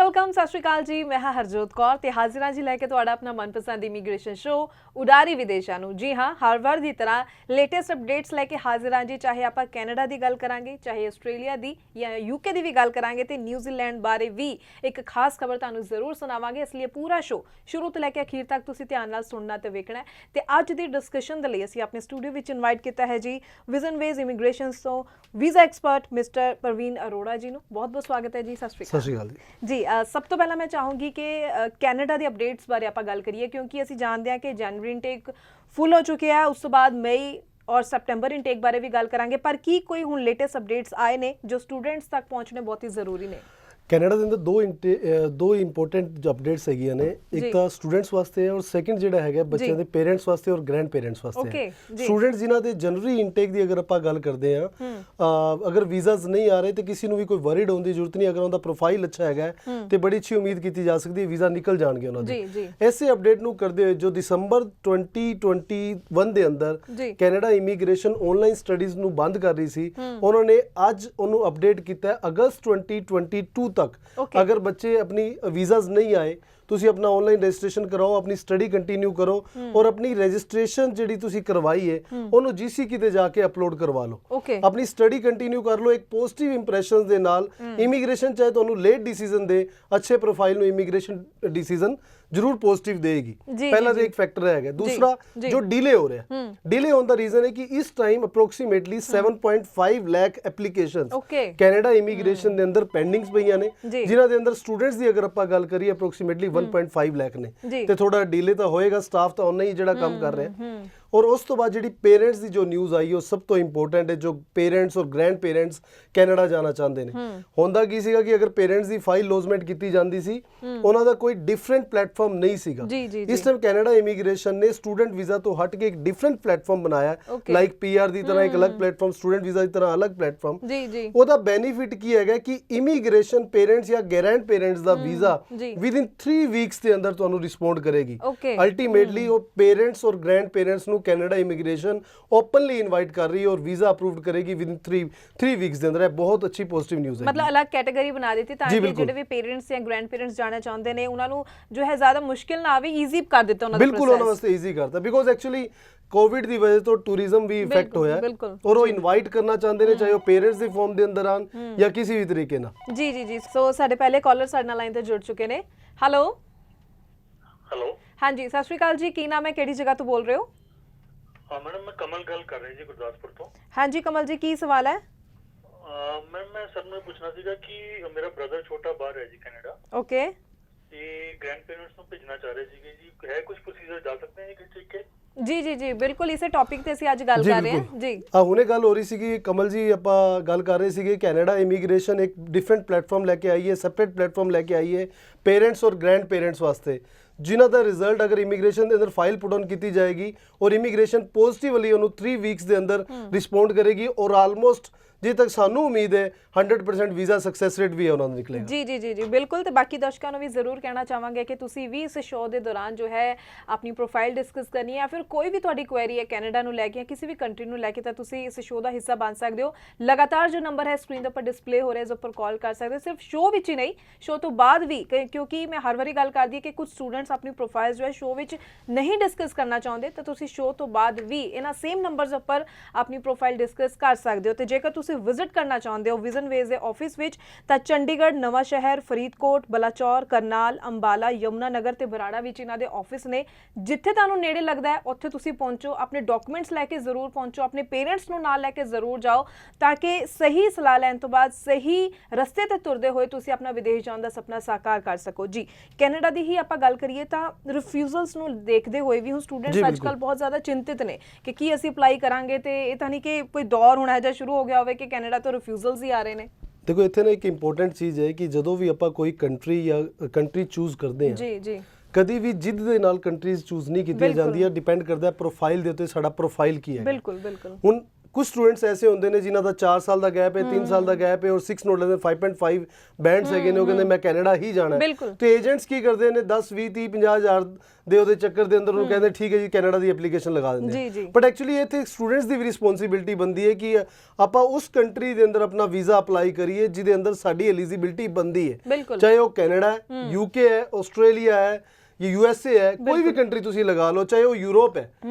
Welcome सत श्री अकाल जी। मैं हाँ हरजोत कौर ते हाजिर हाँ जी लैके तुहाडा अपना मनपसंद इमीग्रेशन शो उडारी विदेशा नूं। जी हाँ, हर वार की तरह लेटेस्ट अपडेट्स लैके हाजिर हाँ जी। चाहे आप कैनेडा की गल करांगे, चाहे आस्ट्रेलिया की या यूके की भी गल करांगे ते न्यूजीलैंड बारे भी एक खास खबर तुहानूं जरूर सुनावांगे। इसलिए पूरा शो शुरू तो लैके अखीर तक तुसीं ध्यान नाल सुनना ते वेखना है। ते अज दी डिस्कशन दे लई असीं अपने स्टूडियो विच इनवाइट कीता है जी विजन वेज इमीग्रेशन तो visa expert mister Praveen Arora ji नूं। बहुत बहुत स्वागत है जी। सत श्री अकाल जी। सब तो पहला मैं चाहूँगी कि कैनेडा के अपडेट्स बारे आप गल करिए, क्योंकि असीं जानते हैं कि जनवरी इनटेक फुल हो चुके हैं, उस तो बाद मई और सैप्टेंबर इनटेक बारे भी गल करांगे। पर की कोई हुण लेटेस्ट अपडेट्स आए ने जो स्टूडेंट्स तक पहुँचने बहुत ही जरूरी ने? कैनेडा के अंदर दो इंपोर्टेंट जो अपडेट्स हैगियां ने, एक तो स्टूडेंट्स वास्ते है और सैकेंड जिहड़ा हैगा बच्चों के पेरेंट्स वास्ते और ग्रैंड पेरेंट्स वास्ते है। स्टूडेंट्स जिन्हां दे जनवरी इनटेक की अगर आपां गल करते हैं, अगर वीज़ाज नहीं आ रहे तो किसी भी कोई वरीड होने की जरूरत नहीं। अगर उनका प्रोफाइल अच्छा है तो बड़ी अच्छी उम्मीद की जा सकती है वीज़ा निकल जाएंगे उन्होंने। ऐसे अपडेट नूं करते हुए जो दिसंबर 2021 के अंदर कैनेडा इमीग्रेशन ऑनलाइन स्टडीज़ नूं बंद कर रही सी, उन्होंने अज उन्होंने अपडेट किया अगस्त 2022 तक अगर बच्चे अपनी वीज़ाज नहीं आए तुसी अपना ऑनलाइन रजिस्ट्रेशन कराओ, अपनी स्टडी कंटिन्यू करो और अपनी रजिस्ट्रेशन जिहड़ी तुसी करवाई है उन्होंने जीसीकी ते जाके अपलोड करवा लो। अपनी स्टडी कंटिन्यू कर लो। एक पॉजिटिव इंप्रैशंस दे नाल इमीग्रेशन चाहे तुहानू लेट डिसीजन दे, अच्छे प्रोफाइल नू इमीग्रेशन डिसीजन जरूर पॉजिटिव देगी। पहला तो एक फैक्टर है। दूसरा जो डिले हो रहा है, डिले होने का रीजन है कि इस time approximately 7.5 lakh applications Canada immigration के अंदर पेंडिंग्स पईयां ने, जिन्हां दे अंदर स्टूडेंट्स की अगर आपां गल करिए अप्रोक्सीमेटली 1.5 लाख ने। ते थोड़ा डिले तो होएगा, स्टाफ तो उन्ना ही जिहड़ा काम कर रहा है। और उस तो बाद जी पेरेंट्स की जो न्यूज़ आई वो सब तो इंपोर्टेंट है। जो पेरेंट्स और ग्रैंड पेरेंट्स कैनेडा जाना चाहते हैं, होंदा की सीगा कि अगर पेरेंट्स की फाइल लॉजमेंट की जाती सी, उन्हां दा कोई डिफरेंट प्लेटफॉर्म नहीं सीगा। इस टाइम कैनेडा इमीग्रेशन ने स्टूडेंट वीज़ा तो हट के एक डिफरेंट प्लेटफॉर्म बनाया, लाइक पीआर की तरह एक अलग प्लेटफॉर्म, स्टूडेंट वीज़ा की तरह अलग प्लेटफॉर्म। ओदा बेनीफिट की है कि इमीग्रेशन पेरेंट्स या ग्रैंड पेरेंट्स का वीज़ा विद इन 3 वीक्स के अंदर तुहानू रिस्पोंड करेगी। अल्टीमेटली वो पेरेंट्स और grand parents Canada immigration openly invite कर रही है और वीजा अप्रूव्ड करेगी विद इन 3 वीक्स के अंदर। है बहुत अच्छी पॉजिटिव न्यूज़ है। मतलब अलग कैटेगरी बना दी थी ताकि ਜਿਹੜੇ ਵੀ पेरेंट्स या ग्रैंड पेरेंट्स जाना चाहते हैं ਉਹਨਾਂ ਨੂੰ जो है ज्यादा मुश्किल ना आवे, ईजी कर देता ਉਹਨਾਂ ਦਾ प्रोसेस। बिल्कुल ਉਹਨਾਂ ਵਾਸਤੇ ईजी करता, बिकॉज एक्चुअली कोविड की वजह तो टूरिज्म भी इफेक्ट होया और वो इनवाइट करना चाहते हैं, चाहे वो पेरेंट्स के फॉर्म के अंदर आन या किसी भी तरीके ना। जी जी जी। सो साडे पहले कॉलर साडे नाल लाइन ते जुड़ चुके ने। हेलो हेलो, हाँ जी, सत श्री अकाल जी। की नाम है, किहड़ी जगह तो बोल रहे हो? हाँ मैडम, मैं कमल गल कर रही जी गुरदासपुर तो। हाँ जी कमल जी, की सवाल है? मैम मैं सर ने पूछना सीगा कि मेरा ब्रदर छोटा बाहर है जी कनाडा। ओके। ते ग्रैंड पेरेंट्स ਨੂੰ ਭੇਜਣਾ ਚਾਹ ਰਹੇ ਸੀਗੇ ਜੀ, ਹੈ ਕੁਝ ਪ੍ਰੋਸੀਜਰ ਜਾ सकते हैं किस तरीके? जी जी जी बिल्कुल, इसे टॉपिक ते ਅਸੀਂ ਅੱਜ ਗੱਲ ਕਰ ਰਹੇ ਹਾਂ ਜੀ। ਹੁਣੇ ਗੱਲ ਹੋ ਰਹੀ ਸੀਗੀ ਕਮਲ ਜੀ, ਆਪਾਂ ਗੱਲ ਕਰ ਰਹੇ ਸੀਗੇ ਕੈਨੇਡਾ ਇਮੀਗ੍ਰੇਸ਼ਨ ਇੱਕ ਡਿਫਰੈਂਟ ਪਲੇਟਫਾਰਮ ਲੈ ਕੇ ਆਈ ਹੈ, ਸੈਪਰੇਟ ਪਲੇਟਫਾਰਮ ਲੈ ਕੇ ਆਈ ਹੈ पेरेंट्स और ग्रैंड पेरेंट्स वास्ते, जिन्हों का रिजल्ट अगर इमीग्रेशन के अंदर फाइल पुट ऑन की जाएगी और इमीग्रेशन पॉजिटिवली उन्होंने 3 वीक्स के अंदर रिस्पोंड करेगी और आलमोस्ट जे तक सानू उम्मीद है 100% वीज़ा सक्सैस रेट भी है उन्होंने निकलेगा। जी जी जी जी बिल्कुल। तो बाकी दर्शकों को भी जरूर कहना चाहांगे कि तुसी भी इस शो के दौरान जो है अपनी प्रोफाइल डिस्कस करनी है या फिर कोई भी तुहाडी क्वेरी है कैनेडा नूं लैके किसी भी कंट्री नूं लैके, तो तुसी इस शो का हिस्सा बन सकते हो। लगातार जो नंबर है स्क्रीन के उपर डिस्पले हो रहे हैं, इस उपर कॉल कर सकते हो। सिर्फ शो विच ही नहीं, शो तो बाद भी, क्योंकि मैं हर बारी गल करदी कि कुछ स्टूडेंट्स अपनी प्रोफाइल जो है शो विच नहीं डिस्कस करना चाहते, तो तुसी शो तो बाद भी इन्हां सेम नंबर्स उपर अपनी प्रोफाइल डिस्कस कर सकते हो। तो जेकर तुसी विजिट करना चाहते हो विजन वेज के ऑफिस विच, तां चंडीगढ़, नवां शहर, फरीदकोट, बलाचौर, करनाल, अंबाला, यमुनानगर ते बराड़ा विच इन्हां दे ऑफिस ने। जिथे तुहानूं नेड़े लगदा है उत्थे तुसी पहुंचो, अपने डॉक्यूमेंट्स लैके जरूर पहुंचो, अपने पेरेंट्स नूं नाल लैके जरूर जाओ, ताकि सही सलाह लैण तो बाद सही रस्ते ते तुरदे होए तुसी अपना विदेश जाण दा सपना साकार कर सको। जी कैनेडा दी ही आपां गल करिए तां रिफ्यूजल्स नूं देखदे होए भी हुण स्टूडेंट्स अजकल बहुत ज़्यादा चिंतित ने कि असीं अप्लाई करांगे ते इह तां नहीं कि कोई दौर हुण इहो जिहा शुरू हो गया होवे कि कैनेडा तो रिफ्यूजल्स ही आ रहे हैं। देखो इत्थे ना एक इंपोर्टेंट चीज़ है कि जदों भी आपां कोई कंट्री या कंट्री चूज़ करते हैं, जी जी कभी भी जिद दे नाल कंट्रीज चूज़ नहीं की जाती है, डिपेंड करता है प्रोफाइल दे उत्ते साडा प्रोफाइल की है। बिल्कुल बिल्कुल। हुण ਕੁਝ ਸਟੂਡੈਂਟਸ ਐਸੇ ਹੁੰਦੇ ਨੇ ਜਿਨ੍ਹਾਂ ਦਾ 4 ਸਾਲ ਦਾ ਗੈਪ ਹੈ, 3 ਸਾਲ ਦਾ ਗੈਪ ਹੈ ਔਰ 6 ਨੋਟ ਲੈਂਦੇ 5.5 ਬੈਂਡਸ ਹੈਗੇ ਨੇ, ਉਹ ਕਹਿੰਦੇ ਮੈਂ ਕੈਨੇਡਾ ਹੀ ਜਾਣਾ ਹੈ। ਤੇ ਏਜੰਟਸ ਕੀ ਕਰਦੇ ਨੇ 10 20 30 50 ਹਜ਼ਾਰ ਦੇ ਉਹਦੇ ਚੱਕਰ ਦੇ ਅੰਦਰ ਉਹਨੂੰ ਕਹਿੰਦੇ ਠੀਕ ਹੈ ਜੀ ਕੈਨੇਡਾ ਦੀ ਐਪਲੀਕੇਸ਼ਨ ਲਗਾ ਦਿੰਦੇ ਆ। ਬਟ ਐਕਚੁਅਲੀ ਇੱਥੇ ਸਟੂਡੈਂਟਸ ਦੀ ਵੀ ਰਿਸਪੌਂਸਿਬਿਲਿਟੀ ਬਣਦੀ ਹੈ ਕਿ ਆਪਾਂ ਉਸ ਕੰਟਰੀ ਦੇ ਅੰਦਰ ਆਪਣਾ ਵੀਜ਼ਾ ਅਪਲਾਈ ਕਰੀਏ ਜਿਹਦੇ ਅੰਦਰ ਸਾਡੀ ਐਲੀਜੀਬਿਲਿਟੀ ਬਣਦੀ ਹੈ, ਚਾਹੇ ਉਹ ਕੈਨੇਡਾ ਹੈ, ਯੂਕੇ ਹੈ, ਆਸਟ੍ਰੇਲੀਆ ਹੈ, ये यूएसए है, कोई भी कंट्री तुसी लगा लो, चाहे वो यूरोप है,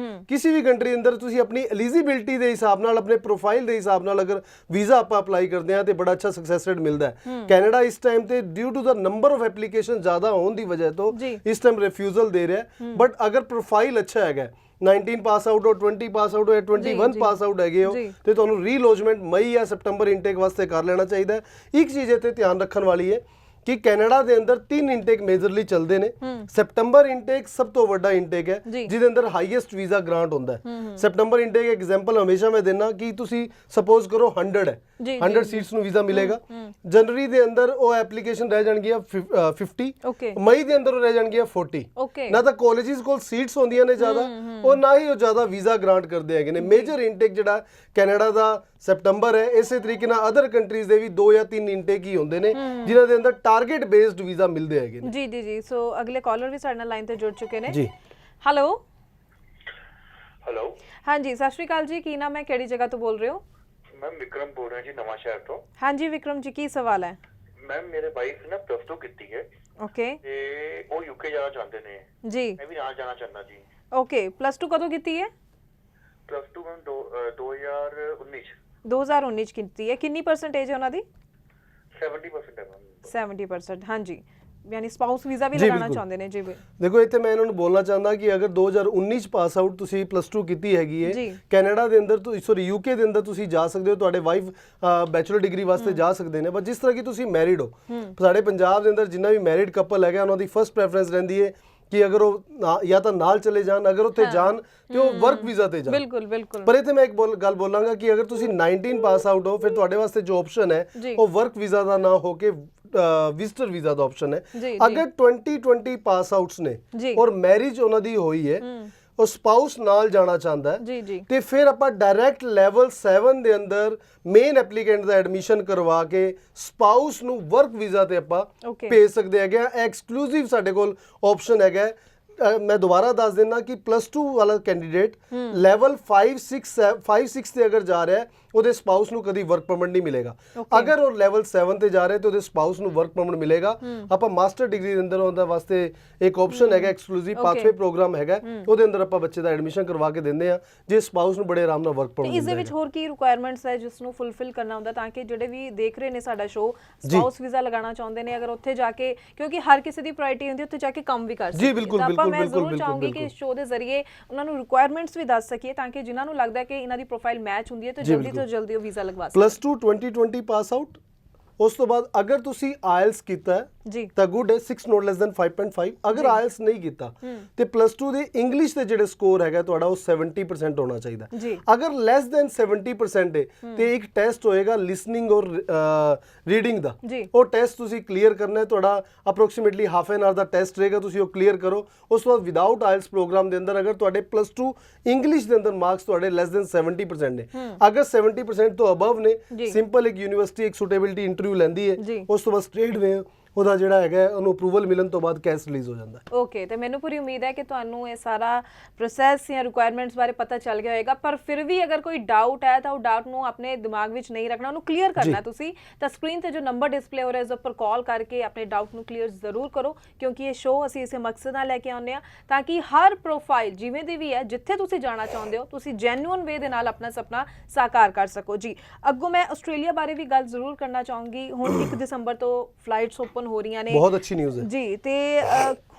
किसी भी कंट्री अंदर तुसी अपनी एलिजिबिलिटी दे हिसाब नाल अपने प्रोफाइल दे हिसाब नाल अगर वीजा आप अप्लाई करते हैं तो बड़ा अच्छा सक्सेस रेट मिलता है। कैनेडा इस टाइम ते due to the number of application ज्यादा होने की वजह तो इस टाइम रिफ्यूजल दे रहा है। बट अगर प्रोफाइल अच्छा है 19 पास आउट हो, 20 पास आउट हो या 21 पास आउट है हो तो तुहानू रीलोजमेंट मई या सितंबर इंटेक वास्ते कर लेना चाहिए। एक चीज़ इत्थे ध्यान रखने वाली है कि कैनेडा ਦੇ ਅੰਦਰ 3 ਇਨਟੇਕ ਮੇਜਰਲੀ ਚੱਲਦੇ ਨੇ। ਸੈਪਟੰਬਰ ਇਨਟੇਕ ਸਭ ਤੋਂ ਵੱਡਾ ਇਨਟੇਕ ਹੈ ਜਿਹਦੇ ਅੰਦਰ ਹਾਈਐਸਟ ਵੀਜ਼ਾ ਗ੍ਰਾਂਟ ਹੁੰਦਾ ਹੈ। ਸੈਪਟੰਬਰ ਇਨਟੇਕ ਐਗਜ਼ਾਮਪਲ ਹਮੇਸ਼ਾ ਮੈਂ ਦੇਣਾ ਕਿ ਤੁਸੀਂ ਸਪੋਜ਼ ਕਰੋ 100 ਹੈ, 100 ਸੀਟਸ ਨੂੰ ਵੀਜ਼ਾ ਮਿਲੇਗਾ। ਜਨਵਰੀ ਦੇ ਅੰਦਰ ਉਹ ਐਪਲੀਕੇਸ਼ਨ ਰਹਿ ਜਾਣਗੀਆਂ 50, ਮਈ ਦੇ ਅੰਦਰ ਉਹ ਰਹਿ ਜਾਣਗੀਆਂ 40। ਨਾ ਤਾਂ ਕਾਲਜਿਸ ਕੋਲ ਸੀਟਸ ਹੁੰਦੀਆਂ ਨੇ ਜ਼ਿਆਦਾ ਉਹ ਨਾ ਹੀ ਉਹ ਜ਼ਿਆਦਾ ਵੀਜ਼ਾ ਗ੍ਰਾਂਟ ਕਰਦੇ ਹੈਗੇ ਨੇ। ਮੇਜਰ ਇਨਟੇਕ ਜਿਹੜਾ ਕੈਨੇਡਾ ਦਾ ਸੈਪਟੰਬਰ ਹੈ। ਇਸੇ ਤਰੀਕੇ ਨਾਲ ਅਦਰ ਕੰਟਰੀਜ਼ ਦੇ ਵੀ 2 ਜਾਂ 3 ਇਨਟੇਕ ਹੀ ਹੁੰਦੇ ਨੇ ਜਿਨ੍ਹਾਂ ਦੇ ਅੰਦਰ टारगेट बेस्ड वीजा मिलते हैं। जी जी जी। सो अगले कॉलर भी साडे नाल लाइन ते जुड़ चुके ने जी। हेलो हेलो हाँ जी, सत श्री अकाल जी, की नाम है, केड़ी जगह तो बोल रहे हो? मैम विक्रम बोल रहे हैं जी, नवा शहर तो। हाँ जी विक्रम जी, की सवाल है? मैम मेरे वाइफ ने +2 की है ओके ते वो यूके जाना चाहते ने जी, मैं भी यहाँ जाना चाहता जी। ओके +2 कदों की है? +2 मैम 2019 2019 की है। कितनी परसेंटेज है उन्होंने? 70% है मैम। 70%। हाँ जी, यानी स्पाउस वीजा भी लगाना चाहते हैं जी। देखो इतने मैं इन्होंने बोलना चाहता कि अगर 2019 पास आउट तुसी +2 की हैगी है कैनेडा ਦੇ ਅੰਦਰ तो सॉरी यूके ਦੇ ਅੰਦਰ ਤੁਸੀਂ ਜਾ ਸਕਦੇ ਹੋ, ਤੁਹਾਡੇ ਵਾਈਫ ਬੈਚਲਰ ਡਿਗਰੀ ਵਾਸਤੇ ਜਾ ਸਕਦੇ ਨੇ। ਪਰ ਜਿਸ ਤਰ੍ਹਾਂ ਕਿ ਤੁਸੀਂ ਮੈਰਿਡ ਹੋ, ਸਾਡੇ ਪੰਜਾਬ ਦੇ ਅੰਦਰ ਜਿੰਨਾ ਵੀ ਮੈਰਿਡ ਕਪਲ ਹੈਗਾ ਉਹਨਾਂ ਦੀ ਫਰਸਟ ਪ੍ਰੈਫਰੈਂਸ ਰਹਿੰਦੀ ਹੈ ਕਿ ਅਗਰ ਉਹ ਜਾਂ ਤਾਂ ਨਾਲ ਚਲੇ ਜਾਣ, ਅਗਰ ਉੱਥੇ ਜਾਣ ਤੇ ਉਹ ਵਰਕ ਵੀਜ਼ਾ ਤੇ ਜਾਣ। ਬਿਲਕੁਲ ਬਿਲਕੁਲ। ਪਰ ਇੱਥੇ ਮੈਂ ਇੱਕ ਗੱਲ ਬੋਲਾਂਗਾ ਕਿ ਅਗਰ ਤੁਸੀਂ 19 ਪਾਸ ਆਊਟ ਹੋ ਫਿਰ ਤੁਹਾਡੇ ਵਾਸਤੇ ਜੋ ਆਪਸ਼ਨ ਹੈ ਉਹ ਵਰਕ ਵੀਜ਼ਾ ਦਾ ਨਾ ਹੋ ਕੇ ਵਿਜ਼ਟਰ ਵੀਜ਼ਾ ਦਾ ਆਪਸ਼ਨ ਹੈ। ਅਗਰ 2020 ਪਾਸ ਆਊਟਸ ਨੇ ਔਰ ਮੈਰਿਜ ਉਹਨਾਂ ਦੀ ਹੋਈ ਹੈ, ਉਹ ਸਪਾਊਸ ਨਾਲ ਜਾਣਾ ਚਾਹੁੰਦਾ ਹੈ ਤੇ ਫਿਰ ਆਪਾਂ ਡਾਇਰੈਕਟ ਲੈਵਲ 7 ਦੇ ਅੰਦਰ ਮੇਨ ਐਪਲੀਕੈਂਟ ਦਾ ਐਡਮਿਸ਼ਨ ਕਰਵਾ ਕੇ ਸਪਾਊਸ ਨੂੰ ਵਰਕ ਵੀਜ਼ਾ ਤੇ ਆਪਾਂ ਭੇਜ ਸਕਦੇ ਹੈਗੇ ਆ। ਐਕਸਕਲੂਸਿਵ ਸਾਡੇ ਕੋਲ ਆਪਸ਼ਨ ਹੈਗਾ। मैं दोबारा दस देना कि +2 वाला कैंडिडेट लैवल 5-6 ਤੇ ਅਗਰ ਜਾ ਰਿਹਾ ਹੈ ਉਹਦੇ ਸਪਾਊਸ ਨੂੰ ਕਦੀ ਵਰਕ ਪਰਮਿਟ ਨਹੀਂ ਮਿਲੇਗਾ। ਅਗਰ ਉਹ ਲੈਵਲ 7 ਤੇ ਜਾ ਰਿਹਾ ਤੇ ਉਹਦੇ ਸਪਾਊਸ ਨੂੰ ਵਰਕ ਪਰਮਿਟ ਮਿਲੇਗਾ। ਆਪਾਂ ਮਾਸਟਰ ਡਿਗਰੀ ਦੇ ਅੰਦਰ ਉਹਦਾ ਵਾਸਤੇ ਇੱਕ ਆਪਸ਼ਨ ਹੈਗਾ, ਐਕਸਕਲੂਸਿਵ ਪਾਥਵੇ ਪ੍ਰੋਗਰਾਮ ਹੈਗਾ, ਉਹਦੇ ਅੰਦਰ ਆਪਾਂ ਬੱਚੇ ਦਾ ਐਡਮਿਸ਼ਨ ਕਰਵਾ ਕੇ ਦਿੰਦੇ ਆ ਜੇ ਸਪਾਊਸ ਨੂੰ ਬੜੇ ਆਰਾਮ ਨਾਲ ਵਰਕ ਪਰਮਿਟ ਮਿਲਦਾ ਹੈ। ਇਸ ਦੇ ਵਿੱਚ ਹੋਰ ਕੀ ਰਿਕੁਆਇਰਮੈਂਟਸ ਹੈ ਜਿਸ ਨੂੰ ਫੁੱਲਫਿਲ ਕਰਨਾ ਹੁੰਦਾ ਤਾਂ ਕਿ ਜਿਹੜੇ ਵੀ ਦੇਖ ਰਹੇ ਨੇ ਸਾਡਾ ਸ਼ੋਅ ਸਪਾਊਸ ਵੀਜ਼ਾ ਲਗਾਉਣਾ ਚਾਹੁੰਦੇ ਨੇ, ਅਗਰ ਉੱਥੇ ਜਾ ਕੇ, ਕਿਉਂਕਿ ਹਰ ਕਿਸੇ ਦੀ ਪ੍ਰਾਇੋਰਟੀ ਹੁੰਦੀ ਉੱਥੇ ਜਾ ਕੇ ਕੰਮ ਵੀ ਕਰ ਸਕਦੇ। ਜੀ ਬਿਲਕੁਲ ਬਿਲਕੁਲ। ਮੈਂ ਜ਼ਰੂਰ ਚਾਹੂੰਗੀ ਕਿ ਸ਼ੋਅ ਦੇ ਜ਼ਰੀਏ ਉਹਨਾਂ ਨੂੰ ਰਿਕੁਆਇਰਮੈਂਟਸ ਵੀ ਦੱਸ ਸਕੀਏ ਤਾਂ ਕਿ ਜਿਨ੍ਹਾਂ ਨੂੰ ਲੱਗਦਾ ਕਿ ਇਹਨਾਂ ਦੀ ਪ੍ਰੋਫਾਈਲ ਮੈਚ ਹੁੰਦੀ ਹੈ ਤਾਂ ਜਲਦੀ ਤੋਂ ਜਲਦੀ ਉਹ ਵੀਜ਼ਾ ਲਗਵਾ ਸਕਣ। +2 2020 ਪਾਸ ਆਊਟ, ਉਸ ਤੋਂ ਬਾਅਦ ਅਗਰ ਤੁਸੀਂ ਆਇਲਸ ਕੀਤਾ ਹੈ ਤਾਂ ਗੁੱਡ ਹੈ, 6 ਨੋਟ ਲੈਸ ਦੈਨ 5.5। ਅਗਰ ਆਇਲਸ ਨਹੀਂ ਕੀਤਾ ਤੇ +2 ਦੇ ਇੰਗਲਿਸ਼ ਦੇ ਜਿਹੜੇ ਸਕੋਰ ਹੈਗਾ ਤੁਹਾਡਾ ਉਹ 70% ਹੋਣਾ ਚਾਹੀਦਾ। ਅਗਰ ਲੈਸ ਦੈਨ 70% ਹੈ ਤੇ ਇੱਕ ਟੈਸਟ ਹੋਏਗਾ ਲਿਸਨਿੰਗ ਔਰ ਰੀਡਿੰਗ ਦਾ, ਉਹ ਟੈਸਟ ਤੁਸੀਂ ਕਲੀਅਰ ਕਰਨਾ ਹੈ। ਤੁਹਾਡਾ ਅਪਰੋਕਸੀਮੇਟਲੀ ਹਾਫ ਐਨ ਆਵਰ ਦਾ ਟੈਸਟ ਰਹੇਗਾ, ਤੁਸੀਂ ਉਹ ਕਲੀਅਰ ਕਰੋ। ਉਸ ਤੋਂ ਬਾਅਦ ਵਿਦਆਊਟ ਆਇਲਸ ਪ੍ਰੋਗਰਾਮ ਦੇ ਅੰਦਰ ਅਗਰ ਤੁਹਾਡੇ +2 ਇੰਗਲਿਸ਼ ਦੇ ਅੰਦਰ ਮਾਰਕਸ ਤੁਹਾਡੇ ਲੈਸ ਦੈਨ 70% ਨੇ, ਅਗਰ 70% ਤੋਂ ਅਬਵ ਨੇ, ਸਿੰਪਲ ਇੱਕ ਯੂਨੀਵਰਸਿਟੀ ਇੱਕ ਸੁਟੇਬਿਲਿਟੀ ਇੰਟਰਵਿਊ ਲੈਂਦੀ ਹੈ, ਉਸ ਤੋਂ ਬਾਅਦ ਸਟ੍ਰੇਟ ਵੇ ਉਹਦਾ ਜਿਹੜਾ ਹੈਗਾ ਉਹਨੂੰ ਅਪਰੂਵਲ ਮਿਲਣ ਤੋਂ ਬਾਅਦ ਕੈਸ਼ ਰਿਲੀਜ਼ ਹੋ ਜਾਂਦਾ ਹੈ। ਓਕੇ, ਤੇ ਮੈਨੂੰ ਪੂਰੀ ਉਮੀਦ ਹੈ ਕਿ ਤੁਹਾਨੂੰ ਇਹ ਸਾਰਾ ਪ੍ਰੋਸੈਸ ਜਾਂ ਰਿਕੁਆਇਰਮੈਂਟਸ ਬਾਰੇ ਪਤਾ ਚੱਲ ਗਿਆ ਹੋਵੇਗਾ। ਪਰ ਫਿਰ ਵੀ ਅਗਰ ਕੋਈ ਡਾਊਟ ਹੈ ਤਾਂ ਉਹ ਡਾਊਟ ਨੂੰ ਆਪਣੇ ਦਿਮਾਗ ਵਿੱਚ ਨਹੀਂ ਰੱਖਣਾ, ਉਹਨੂੰ ਕਲੀਅਰ ਕਰਨਾ ਤੁਸੀਂ। ਤਾਂ ਸਕਰੀਨ ਤੇ ਜੋ ਨੰਬਰ ਡਿਸਪਲੇ ਹੋ ਰਿਹਾ ਇਸ ਉੱਪਰ ਕਾਲ ਕਰਕੇ ਆਪਣੇ ਡਾਊਟ ਨੂੰ ਕਲੀਅਰ ਜ਼ਰੂਰ ਕਰੋ, ਕਿਉਂਕਿ ਇਹ ਸ਼ੋਅ ਅਸੀਂ ਇਸੇ ਮਕਸਦ ਨਾਲ ਲੈ ਕੇ ਆਉਂਦੇ ਹਾਂ ਤਾਂ ਕਿ ਹਰ ਪ੍ਰੋਫਾਈਲ ਜਿਵੇਂ ਦੀ ਵੀ ਹੈ, ਜਿੱਥੇ ਤੁਸੀਂ ਜਾਣਾ ਚਾਹੁੰਦੇ ਹੋ, ਤੁਸੀਂ ਜੈਨੂਇਨ ਵੇ ਦੇ ਨਾਲ ਆਪਣਾ ਸੁਪਨਾ ਸਾਕਾਰ ਕਰ ਸਕੋ। ਜੀ ਅੱਗੋਂ ਮੈਂ ਆਸਟ੍ਰੇਲੀਆ ਬਾਰੇ ਵੀ ਗੱਲ ਜ਼ਰੂਰ ਕਰਨਾ ਚਾਹੂੰਗੀ। ਹੁਣ 1 ਦਸੰਬਰ ਤੋਂ ਫਲਾਈਟਸ ਓਪਨ ਹੋ ਰਹੀਆਂ ਨੇ, ਬਹੁਤ ਅੱਛੀ ਨਿਊਜ਼ ਹੈ ਜੀ। ਤੇ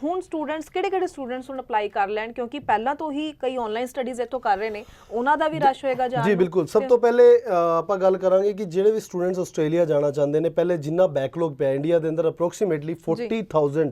ਹੁਣ ਸਟੂਡੈਂਟਸ ਕਿਹੜੇ ਸਟੂਡੈਂਟਸ ਹੁਣ ਅਪਲਾਈ ਕਰ ਲੈਣ, ਕਿਉਂਕਿ ਪਹਿਲਾਂ ਤੋਂ ਹੀ ਕਈ ਆਨਲਾਈਨ ਸਟੱਡੀਜ਼ ਇੱਥੋਂ ਕਰ ਰਹੇ ਨੇ, ਉਹਨਾਂ ਦਾ ਵੀ ਰਸ਼ ਹੋਏਗਾ ਜਾਣ। ਜੀ ਬਿਲਕੁਲ। ਸਭ ਤੋਂ ਪਹਿਲੇ ਆਪਾਂ ਗੱਲ ਕਰਾਂਗੇ ਕਿ ਜਿਹੜੇ ਵੀ ਸਟੂਡੈਂਟਸ ਆਸਟ੍ਰੇਲੀਆ ਜਾਣਾ ਚਾਹੁੰਦੇ ਨੇ, ਪਹਿਲੇ ਜਿੰਨਾ ਬੈਕਲੌਗ ਪਿਆ ਇੰਡੀਆ ਦੇ ਅੰਦਰ ਅਪਰੋਕਸੀਮੇਟਲੀ 40,000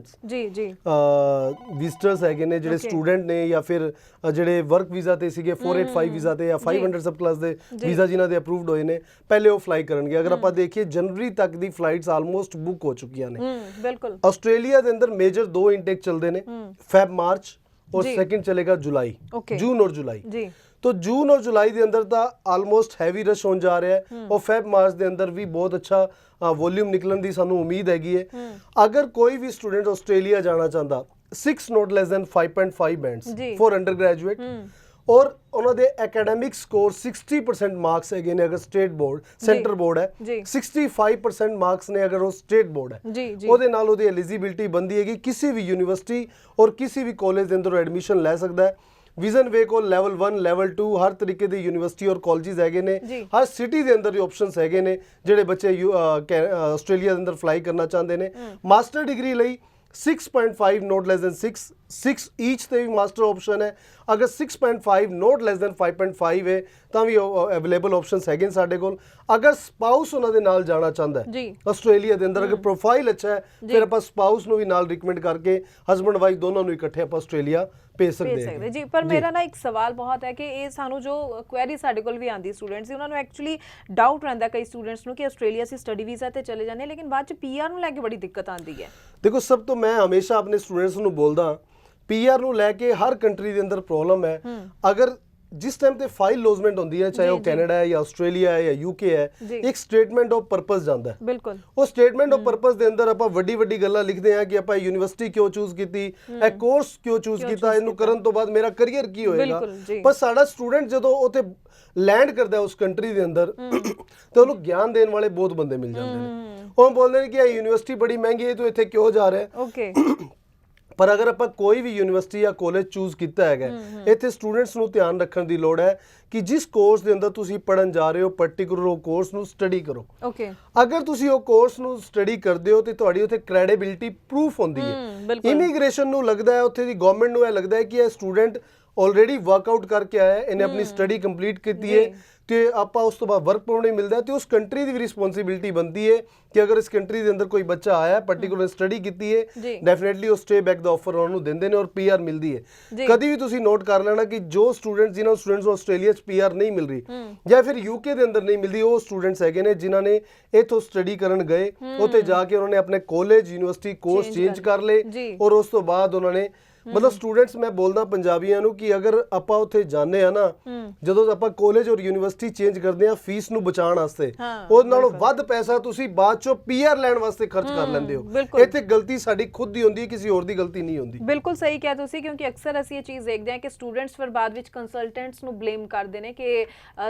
ਵਿਜ਼ਟਰਸ ਹੈਗੇ ਨੇ ਜਿਹੜੇ ਸਟੂਡੈਂਟ ਨੇ ਜਾਂ ਫਿਰ ਜਿਹੜੇ ਵਰਕ ਵੀਜ਼ਾ ਤੇ ਸੀਗੇ 485 ਵੀਜ਼ਾ ਤੇ ਜਾਂ 500 ਸਬ ਕਲਾਸ ਦੇ ਵੀਜ਼ਾ ਜਿਨ੍ਹਾਂ ਦੇ ਅਪਰੂਵਡ ਹੋਏ ਨੇ, ਪਹਿਲੇ ਉਹ ਫਲਾਈ ਕਰਨਗੇ। ਅਗਰ ਆਪਾਂ ਦੇਖੀਏ ਜਨਵਰੀ ਤੱਕ ਦੀ ਫਲਾਈਟਸ ਆਲਮੋਸਟ ਬੁੱਕ ਹੋ ਚੁੱਕੀਆਂ ਨੇ। ਬਿਲਕੁਲ। ਆਸਟ੍ਰੇਲੀਆ ਦੇ ਅੰਦਰ ਮੇਜਰ 2 ਇਨਟੇਕ ਚੱਲਦੇ ਨੇ, ਫੈਬ ਮਾਰਚ और सेकंड चलेगा जुलाई, जून और जुलाई। तो जून और जुलाई ਦੇ ਅੰਦਰ ਤਾਂ ਆਲਮੋਸਟ ਹੈਵੀ ਰਸ਼ ਹੋਣ ਜਾ ਰਿਹਾ ਹੈ ਔਰ ਫੈਬ ਮਾਰਚ ਦੇ ਅੰਦਰ ਵੀ ਬਹੁਤ ਅੱਛਾ ਵੋਲਿਊਮ ਨਿਕਲਣ ਦੀ ਸਾਨੂੰ ਉਮੀਦ ਹੈਗੀ ਹੈ। ਅਗਰ ਕੋਈ ਵੀ ਸਟੂਡੈਂਟ ਆਸਟ੍ਰੇਲੀਆ ਜਾਣਾ ਚਾਹੁੰਦਾ 6 not less than 5.5 bands for undergraduate और उन्होंने एकेडमिक स्कोर 60% मार्क्स है ने अगर स्टेट बोर्ड सेंटर बोर्ड है 65% मार्क्स ने अगर वो स्टेट बोर्ड है ਉਹਦੇ ਨਾਲ ਉਹਦੀ ਐਲੀਜੀबिलिटी बनती है कि किसी भी यूनिवर्सिटी और किसी भी कॉलेज ਦੇ ਅੰਦਰ ਐਡਮਿਸ਼ਨ ਲੈ ਸਕਦਾ ਹੈ। ਵਿਜ਼ਨ ਵੇ ਕੋਲ ਲੈਵਲ 1 ਲੈਵਲ 2 ਹਰ ਤਰੀਕੇ ਦੇ ਯੂਨੀਵਰਸਿਟੀ ਔਰ ਕਾਲਜਿਸ ਹੈਗੇ ਨੇ, ਹਰ ਸਿਟੀ ਦੇ ਅੰਦਰ ਇਹ ਆਪਸ਼ਨਸ ਹੈਗੇ ਨੇ ਜਿਹੜੇ ਬੱਚੇ ਆਸਟ੍ਰੇਲੀਆ ਦੇ ਅੰਦਰ ਫਲਾਈ ਕਰਨਾ ਚਾਹੁੰਦੇ ਨੇ। ਮਾਸਟਰ ਡਿਗਰੀ ਲਈ 6.5 not less than 6 each ਤੇ ਵੀ ਮਾਸਟਰ ਆਪਸ਼ਨ ਹੈ। ਅਗਰ 6.5 not less than 5.5 ਹੈ ਤਾਂ ਵੀ ਅਵੇਲੇਬਲ ਆਪਸ਼ਨਸ ਹੈਗੇ ਨੇ ਸਾਡੇ ਕੋਲ। ਅਗਰ ਸਪਾਊਸ ਉਹਨਾਂ ਦੇ ਨਾਲ ਜਾਣਾ ਚਾਹੁੰਦਾ ਹੈ ਆਸਟ੍ਰੇਲੀਆ ਦੇ ਅੰਦਰ, ਅਗਰ ਪ੍ਰੋਫਾਈਲ ਅੱਛਾ ਹੈ ਫਿਰ ਆਪਾਂ ਸਪਾਊਸ ਨੂੰ ਵੀ ਨਾਲ ਰਿਕਮੈਂਡ ਕਰਕੇ ਹਸਬੈਂਡ ਵਾਈਫ ਦੋਨੋਂ ਨੂੰ ਇਕੱਠੇ ਆਪਾਂ ਆਸਟ੍ਰੇਲੀਆ ਭੇਜ ਸਕਦੇ ਹਾਂ ਜੀ। ਪਰ ਮੇਰਾ ਨਾ ਇੱਕ ਸਵਾਲ ਬਹੁਤ ਹੈ ਕਿ ਇਹ ਸਾਨੂੰ ਜੋ ਕੁਐਰੀ ਸਾਡੇ ਕੋਲ ਵੀ ਆਂਦੀ ਸਟੂਡੈਂਟਸ ਦੀ, ਉਹਨਾਂ ਨੂੰ ਐਕਚੁਅਲੀ ਡਾਊਟ ਰਹਿੰਦਾ ਕਈ ਸਟੂਡੈਂਟਸ ਨੂੰ ਕਿ ਆਸਟ੍ਰੇਲੀਆ ਅਸੀਂ ਸਟੱਡੀ ਵੀਜ਼ਾ ਤੇ ਚਲੇ ਜਾਂਦੇ ਲੇਕਿਨ ਬਾਅਦ ਚ ਪੀਆਰ ਨੂੰ ਲੈ ਕੇ ਬੜੀ ਦਿੱਕਤ ਆਂਦੀ ਹੈ। ਦੇਖੋ ਸਭ ਤੋਂ ਮੈਂ ਹਮੇਸ਼ਾ ਆਪਣੇ ਸਟੂਡੈਂਟਸ ਨੂੰ ਬੋਲਦਾ ਪੀਆਰ ਨੂੰ ਲੈ ਕੇ ਹਰ ਕੰਟਰੀ ਦੇ ਅੰਦਰ ਪ੍ਰੋਬਲਮ ਹੈ। ਅਗਰ जिस टाइम पे फाइल लॉजमेंट होती है चाहे वो कैनेडा है या ऑस्ट्रेलिया है या यूके है, एक स्टेटमेंट ऑफ पर्पस जाता है। बिल्कुल वो स्टेटमेंट ऑफ पर्पस के अंदर आप वड्डी वड्डी गल्लां लिखते हैं कि आप यूनिवर्सिटी क्यों चूज की, कोर्स क्यों चूज किया, इनू करन तो बाद मेरा करियर की होएगा। पर साडा स्टूडेंट जदों उत्थे लैंड करता है उस कंट्री के अंदर तो उन्हें ज्ञान देने वाले बहुत बंदे मिल जाते हैं। वो बोलते हैं कि यूनिवर्सिटी बड़ी महंगी है तो इत्थे क्यों जा रहा है। पर अगर ਆਪਾਂ ਕੋਈ ਵੀ ਯੂਨੀਵਰਸਿਟੀ ਜਾਂ ਕਾਲਜ ਚੂਜ਼ ਕੀਤਾ ਹੈਗਾ ਇੱਥੇ ਸਟੂਡੈਂਟਸ ਨੂੰ ਧਿਆਨ ਰੱਖਣ ਦੀ ਲੋੜ ਹੈ ਕਿ ਜਿਸ ਕੋਰਸ ਦੇ ਅੰਦਰ ਤੁਸੀਂ ਪੜਨ ਜਾ ਰਹੇ ਹੋ ਪਾਰਟਿਕੂਲਰ ਉਹ ਕੋਰਸ ਨੂੰ ਸਟੱਡੀ ਕਰੋ। ਅਗਰ ਤੁਸੀਂ ਉਹ ਕੋਰਸ ਨੂੰ ਸਟੱਡੀ ਕਰਦੇ ਹੋ ਤੇ ਤੁਹਾਡੀ ਉੱਥੇ ਕ੍ਰੈਡੀਬਿਲਿਟੀ ਪ੍ਰੂਫ ਹੁੰਦੀ ਹੈ। ਇਮੀਗ੍ਰੇਸ਼ਨ ਨੂੰ ਲੱਗਦਾ ਹੈ, ਉੱਥੇ ਦੀ ਗਵਰਨਮੈਂਟ ਨੂੰ ਇਹ ਲੱਗਦਾ ਹੈ ਕਿ ਇਹ ਸਟੂਡੈਂਟ ਆਲਰੇਡੀ ਵਰਕਆਊਟ ਕਰਕੇ ਆਇਆ ਹੈ, ਇਹਨੇ ਆਪਣੀ ਸਟੱਡੀ ਕੰਪਲੀਟ ਕੀਤੀ ਹੈ ਤੇ ਆਪਾਂ ਉਸ ਤੋਂ ਬਾਅਦ ਵਰਕ ਪਰਮਿਟ ਮਿਲਦਾ ਤੇ ਉਸ ਕੰਟਰੀ ਦੀ ਵੀ ਰਿਸਪੌਂਸਿਬਿਲਿਟੀ ਬਣਦੀ ਹੈ ਕਿ ਅਗਰ ਇਸ ਕੰਟਰੀ ਦੇ ਅੰਦਰ ਕੋਈ ਬੱਚਾ ਆਇਆ ਪਾਰਟਿਕੂਲਰ ਸਟੱਡੀ ਕੀਤੀ ਹੈ ਡੈਫੀਨਿਟਲੀ ਉਹ ਸਟੇ ਬੈਕ ਦਾ ਆਫਰ ਉਹਨਾਂ ਨੂੰ ਦਿੰਦੇ ਨੇ ਔਰ ਪੀਆਰ ਮਿਲਦੀ ਹੈ। ਕਦੀ ਵੀ ਤੁਸੀਂ ਨੋਟ ਕਰ ਲੈਣਾ ਕਿ ਜੋ ਸਟੂਡੈਂਟਸ ਜਿਨ੍ਹਾਂ ਨੂੰ ਸਟੂਡੈਂਟਸ ਨੂੰ ਆਸਟ੍ਰੇਲੀਆ 'ਚ ਪੀਆਰ ਨਹੀਂ ਮਿਲ ਰਹੀ ਜਾਂ ਫਿਰ ਯੂਕੇ ਦੇ ਅੰਦਰ ਨਹੀਂ ਮਿਲਦੀ, ਉਹ ਸਟੂਡੈਂਟਸ ਹੈਗੇ ਨੇ ਜਿਨ੍ਹਾਂ ਨੇ ਇੱਥੋਂ ਸਟੱਡੀ ਕਰਨ ਗਏ, ਉੱਥੇ ਜਾ ਕੇ ਉਹਨਾਂ ਨੇ ਆਪਣੇ ਕਾਲਜ ਯੂਨੀਵਰਸਿਟੀ ਕੋਰਸ ਚੇਂਜ ਕਰ ਲਏ ਔਰ ਉਸ ਤੋਂ ਬਾਅਦ ਉਹਨਾਂ ਨੇ मतलब स्टूडेंट्स मैं बोलदा पंजाबियां ਨੂੰ ਕਿ ਅਗਰ ਆਪਾਂ ਉੱਥੇ ਜਾਂਦੇ ਆ ਨਾ ਜਦੋਂ ਆਪਾਂ ਕਾਲਜ ਔਰ ਯੂਨੀਵਰਸਿਟੀ ਚੇਂਜ ਕਰਦੇ ਆ ਫੀਸ ਨੂੰ ਬਚਾਉਣ ਵਾਸਤੇ ਉਹਦੇ ਨਾਲੋਂ ਵੱਧ ਪੈਸਾ ਤੁਸੀਂ ਬਾਅਦ ਚੋਂ ਪੀਆਰ ਲੈਣ ਵਾਸਤੇ ਖਰਚ ਕਰ ਲੈਂਦੇ ਹੋ। ਇੱਥੇ ਗਲਤੀ ਸਾਡੀ ਖੁਦ ਦੀ ਹੁੰਦੀ ਹੈ, ਕਿਸੇ ਹੋਰ ਦੀ ਗਲਤੀ ਨਹੀਂ ਹੁੰਦੀ। ਬਿਲਕੁਲ ਸਹੀ ਕਿਹਾ ਤੁਸੀਂ, ਕਿਉਂਕਿ ਅਕਸਰ ਅਸੀਂ ਇਹ ਚੀਜ਼ ਦੇਖਦੇ ਹਾਂ ਕਿ ਸਟੂਡੈਂਟਸ ਫਿਰ ਬਾਅਦ ਵਿੱਚ ਕੰਸਲਟੈਂਟਸ ਨੂੰ ਬਲੇਮ ਕਰਦੇ ਨੇ ਕਿ